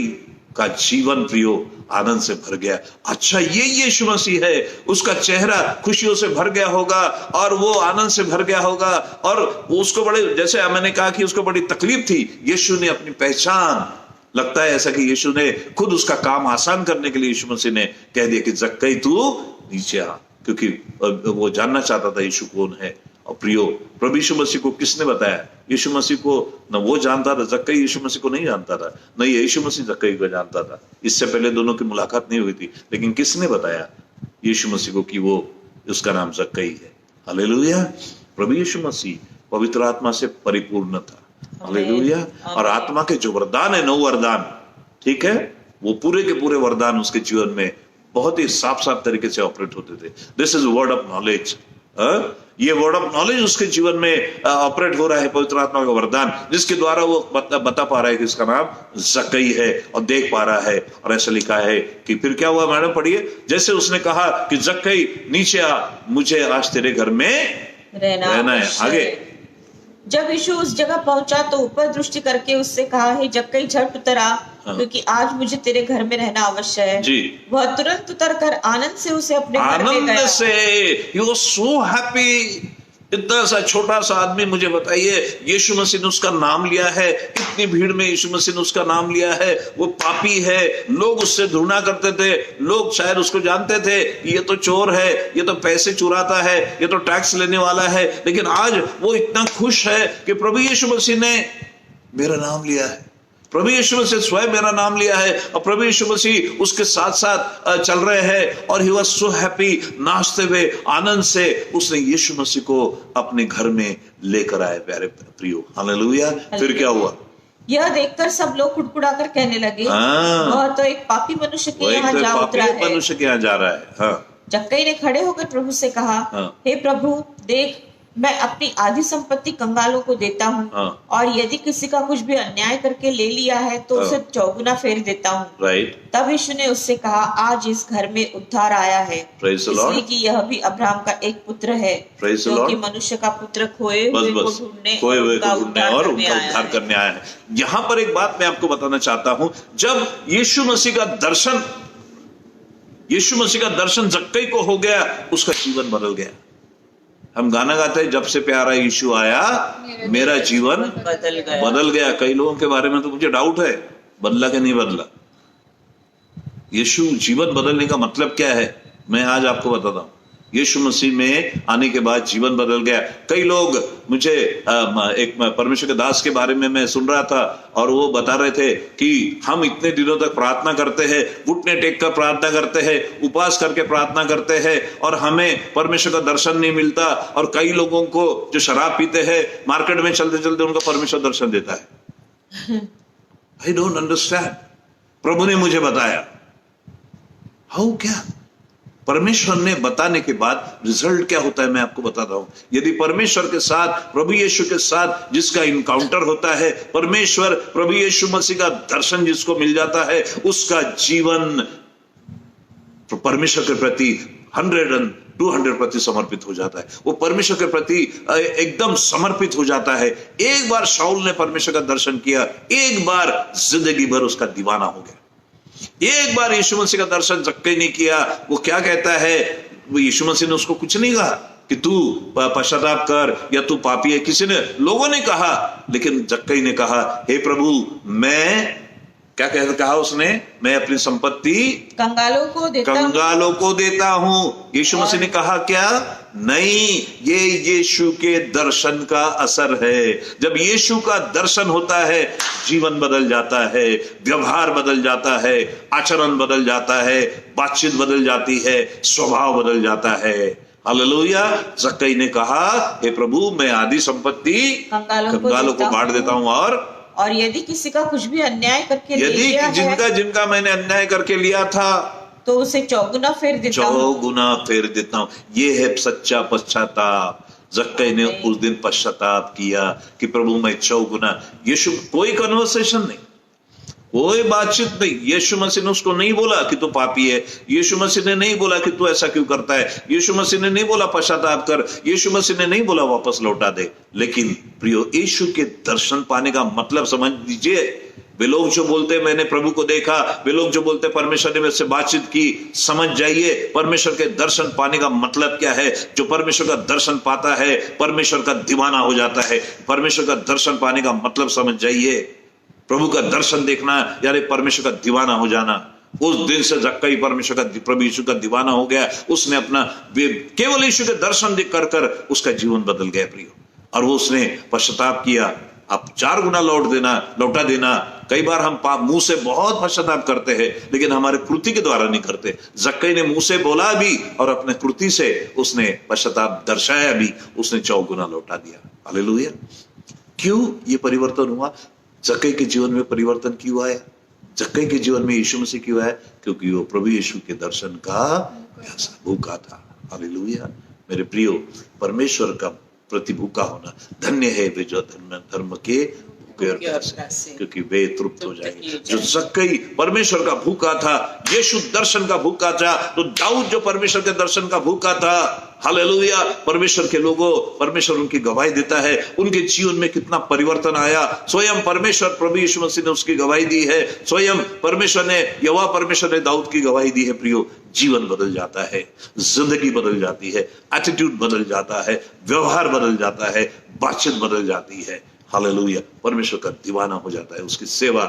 का जीवन प्रियो आनंद से भर गया। अच्छा, ये यीशु मसीह है। उसका चेहरा खुशियों से भर गया होगा और वो आनंद से भर गया होगा। और उसको बड़े, जैसे मैंने कहा कि उसको बड़ी तकलीफ थी, यीशु ने अपनी पहचान, लगता है ऐसा कि यीशु ने खुद उसका काम आसान करने के लिए यीशु मसीह ने कह दिया कि जक्कई तू नीचे आ, क्योंकि वो जानना चाहता था यीशु कौन है। और प्रियो, प्रभु यीशु मसीह को किसने बताया? यीशु मसीह को न वो जानता था, जक्कई यीशु मसीह को नहीं जानता था, नहीं यीशु मसीह जक्कई को जानता था। इससे पहले दोनों की मुलाकात नहीं हुई थी, लेकिन किसने बताया यीशु मसीह को कि वो उसका नाम जक्कई है? हालेलुया। प्रभु यीशु मसीह पवित्र आत्मा से परिपूर्ण था। हालेलुया। और आत्मा के जो वरदान है, 9 वरदान, ठीक है, वो पूरे के पूरे वरदान उसके जीवन में बहुत ही साफ साफ तरीके से ऑपरेट होते थे। This is word of knowledge. ये वर्ड ऑफ नॉलेज उसके जीवन में ऑपरेट हो रहा है, पवित्र आत्मा का वरदान, जिसके द्वारा वो बता पा रहा है कि इसका नाम जक्कई है और देख पा रहा है। और ऐसा लिखा है कि फिर क्या हुआ, मैडम पढ़िए। जैसे उसने कहा कि जक्कई नीचे आ, मुझे आज तेरे घर में रहना है। आगे, जब यीशु उस जगह पहुंचा तो ऊपर दृष्टि करके उससे कहा, हे जक्कई झट उतर आ, क्योंकि आज मुझे तेरे घर में रहना अवश्य है। जी। वह तुरंत उतर कर आनंद से उसे अपने घर में गया। आनंद से, he was so happy। इतना सा छोटा सा आदमी, मुझे बताइए, यीशु मसीह ने उसका नाम लिया है। इतनी भीड़ में यीशु मसीह ने उसका नाम लिया है। वो पापी है, लोग उससे घृणा करते थे, लोग शायद उसको जानते थे, ये तो चोर है, ये तो पैसे चुराता है, ये तो टैक्स लेने वाला है। लेकिन आज वो इतना खुश है कि प्रभु यीशु मसीह ने मेरा नाम लिया है, प्रभु यीशु मसीह स्वयं मेरा नाम लिया है। और प्रभु यीशु मसीह उसके साथ साथ चल रहे हैं। और ही वाज सो हैप्पी, नाचते हुए आनंद से उसने यीशु मसीह को अपने घर में लेकर आए। प्यारे प्रियो, हालेलुया। फिर क्या हुआ? यह देखकर सब लोग कुड़कुड़ाकर कहने लगे, वह तो एक पापी मनुष्य के यहाँ जा उतरा है। मनुष्य के यहाँ जा रहा है। हाँ। जक्कई ने खड़े होकर प्रभु से कहा, हे प्रभु, देख, मैं अपनी आधी संपत्ति कंगालों को देता हूँ, और यदि किसी का कुछ भी अन्याय करके ले लिया है तो उसे चौगुना फेर देता हूँ। राइट। तब यीशु ने उससे कहा, आज इस घर में उद्धार आया है, इसलिए कि यह भी अब्राहम का एक पुत्र है, क्योंकि मनुष्य का पुत्र खोए हुए को ढूंढने और उनका उद्धार करने आया है। यहाँ पर एक बात मैं आपको बताना चाहता हूँ। जब यीशु मसीह का दर्शन जक्कई को हो गया, उसका जीवन बदल गया। हम गाना गाते हैं, जब से प्यारा यीशु आया मेरा जीवन बदल गया। कई लोगों के बारे में तो मुझे डाउट है, बदला कि नहीं बदला। यीशु जीवन बदलने का मतलब क्या है, मैं आज आपको बताता हूं। यीशु मसीह में आने के बाद जीवन बदल गया। कई लोग, मुझे एक परमेश्वर के दास के बारे में मैं सुन रहा था, और वो बता रहे थे कि हम इतने दिनों तक प्रार्थना करते हैं, घुटने टेक कर प्रार्थना करते हैं, उपवास करके प्रार्थना करते हैं, और हमें परमेश्वर का दर्शन नहीं मिलता। और कई लोगों को जो शराब पीते हैं, मार्केट में चलते चलते उनको परमेश्वर दर्शन देता है। I don't understand. प्रभु ने मुझे बताया। हाउ? क्या? परमेश्वर ने बताने के बाद रिजल्ट क्या होता है मैं आपको बताता हूं। यदि परमेश्वर के साथ, प्रभु यीशु के साथ जिसका इनकाउंटर होता है, परमेश्वर प्रभु यीशु मसीह का दर्शन जिसको मिल जाता है, उसका जीवन परमेश्वर के प्रति 100% समर्पित हो जाता है। वो परमेश्वर के प्रति एकदम समर्पित हो जाता है। एक बार शाऊल ने परमेश्वर का दर्शन किया, एक बार जिंदगी भर उसका दीवाना हो गया। एक बार यीशु मसीह का दर्शन जक्कई नहीं किया, वो क्या कहता है? वो यीशु मसीह ने उसको कुछ नहीं कहा कि तू पश्चाताप कर या तू पापी है। किसी ने, लोगों ने कहा, लेकिन जक्कई ने कहा, हे प्रभु, मैं क्या कहा उसने? मैं अपनी संपत्ति कंगालों को देता हूं। यीशु मसीह ने कहा क्या? नहीं, ये यीशु के दर्शन का असर है। जब यीशु का दर्शन होता है, जीवन बदल जाता है, व्यवहार बदल जाता है, आचरण बदल जाता है, बातचीत बदल जाती है, स्वभाव बदल जाता है। हालेलुया। जक्कई ने कहा, हे प्रभु, मैं आधी संपत्ति कंगालों को बांट देता हूं, और यदि किसी का कुछ भी अन्याय करके जिनका मैंने अन्याय करके लिया था, तो उसे चौगुना फेर देता हूं। ये है सच्चा पश्चाताप। जक्कई ने उस दिन पश्चाताप किया कि प्रभु मैं चौगुना। यीशु, कोई कन्वर्सेशन नहीं, कोई बातचीत नहीं। यीशु मसीह ने उसको नहीं बोला कि तू पापी है। यीशु मसीह ने नहीं बोला कि तू ऐसा क्यों करता है। यीशु मसीह ने नहीं बोला पश्चाताप कर। यीशु मसीह ने नहीं बोला वापस लौटा दे। लेकिन प्रियो, यीशु के दर्शन पाने का मतलब समझ लीजिए। वे लोग जो बोलते मैंने प्रभु को देखा, वे लोग जो बोलते परमेश्वर ने मेरे से बातचीत की, समझ जाइए परमेश्वर के दर्शन पाने का मतलब क्या है। जो परमेश्वर का दर्शन पाता है, परमेश्वर का दीवाना हो जाता है। परमेश्वर का दर्शन पाने का मतलब समझ जाइए। प्रभु का दर्शन देखना यानी परमेश्वर का दीवाना हो जाना। उस दिन से जक्कई परमेश्वर का, प्रभु यीशु का दीवाना हो गया। उसने अपना केवल यीशु के दर्शन देख कर उसका जीवन बदल गया प्रियो। और वो उसने पश्चाताप किया। अब 4 गुना लौटा देना। कई बार हम मुंह से बहुत पश्चाताप करते हैं, लेकिन हमारे कृति के द्वारा नहीं करते। जक्कई ने मुंह से बोला भी और अपने कृति से उसने पश्चाताप दर्शाया भी। उसने 4 गुना लौटा दिया। हालेलुया। क्यों ये परिवर्तन हुआ? जक्कई के जीवन में परिवर्तन क्यों आया? जक्कई के जीवन में यीशु मसीह क्यों आया? क्योंकि वो प्रभु यीशु के दर्शन का भूखा था। हालेलुया। मेरे प्रियो, परमेश्वर का प्रति भूखा होना, धन्य है वे जो धर्म के भूखे और प्यासे, क्योंकि वे तृप्त हो जाएंगे। जो जक्कई परमेश्वर का भूखा था, यीशु दर्शन का भूखा था, तो दाऊद जो परमेश्वर के दर्शन का भूखा था। हालेलुया। परमेश्वर के लोगों, परमेश्वर उनकी गवाही देता है। उनके जीवन में कितना परिवर्तन आया। स्वयं परमेश्वर प्रभु यीशु मसीह ने उसकी गवाही दी है। स्वयं परमेश्वर ने, यहोवा परमेश्वर ने दाऊद की गवाही दी है प्रियो। जीवन बदल जाता है, जिंदगी बदल जाती है, एटीट्यूड बदल जाता है, व्यवहार बदल जाता है, बातचीत बदल जाती है। हालेलुया। परमेश्वर का दीवाना हो जाता है, उसकी सेवा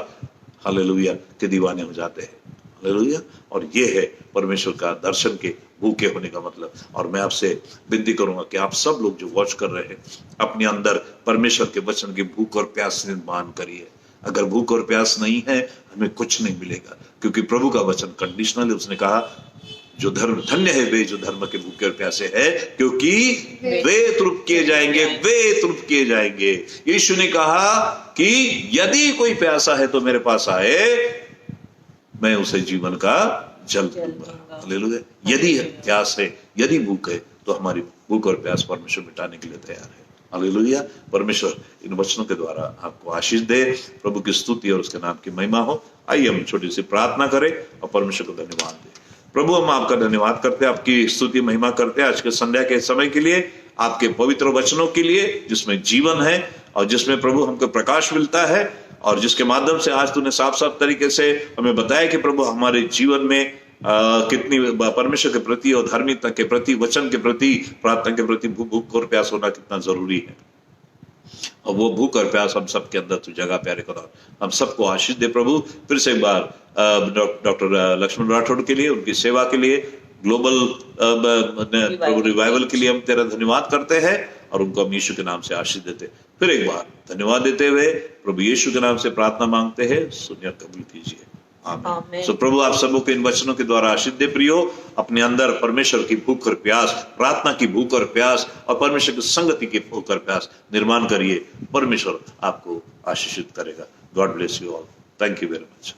हालेलुया के दीवाने हो जाते हैं। हालेलुया। और ये है परमेश्वर का दर्शन के भूखे होने का मतलब। और मैं आपसे विनती करूंगा कि आप सब लोग जो वॉच कर रहे हैं, अपने अंदर परमेश्वर के वचन की भूख और प्यास निर्माण करिए। अगर भूख और प्यास नहीं है, हमें कुछ नहीं मिलेगा, क्योंकि प्रभु का वचन कंडीशनल है। उसने कहा, जो धर्म, धन्य है वे जो धर्म के भूखे और प्यासे है, क्योंकि वे तृप्त किए जाएंगे, वे तृप्त किए जाएंगे। यीशु ने कहा कि यदि कोई प्यासा है तो मेरे पास आए, मैं उसे जीवन का जल दूंगा। हालेलुया। यदि प्यास है, यदि भूख है, तो हमारी भूख और प्यास परमेश्वर मिटाने के लिए तैयार है। हालेलुया। परमेश्वर इन वचनों के द्वारा आपको आशीष दे। प्रभु की स्तुति और उसके नाम की महिमा हो। आइए हम छोटी सी प्रार्थना करें और परमेश्वर को धन्यवाद दें। प्रभु, हम आपका धन्यवाद करते हैं, आपकी स्तुति महिमा करते हैं आज के संध्या के समय के लिए, आपके पवित्र वचनों के लिए, जिसमें जीवन है और जिसमें प्रभु हमको प्रकाश मिलता है, और जिसके माध्यम से आज तूने साफ साफ तरीके से हमें बताया कि प्रभु हमारे जीवन में कितनी परमेश्वर के प्रति और धार्मिकता के प्रति, वचन के प्रति, प्रार्थना के प्रति भूख और प्यास होना कितना जरूरी है। और वो भूख और प्यास हम सबके अंदर तू जगह प्यारे करो। हम सबको आशीष दे प्रभु। फिर से एक बार डॉक्टर लक्ष्मण राठौड़ के लिए, उनकी सेवा के लिए, ग्लोबल प्रभु रिवाइवल के लिए हम तेरा धन्यवाद करते हैं और उनको हम यीशु के नाम से आशीष देते। फिर एक बार धन्यवाद देते हुए प्रभु यीशु के नाम से प्रार्थना मांगते हैं, सुनिए कबूल कीजिए। आमीन। सो प्रभु आप सबों को इन वचनों के द्वारा आशीष दे प्रियो। अपने अंदर परमेश्वर की भूख और प्यास, प्रार्थना की भूख और प्यास और परमेश्वर की संगति की भूख और प्यास निर्माण करिए। परमेश्वर आपको आशीषित करेगा। God bless you all. Thank you very much.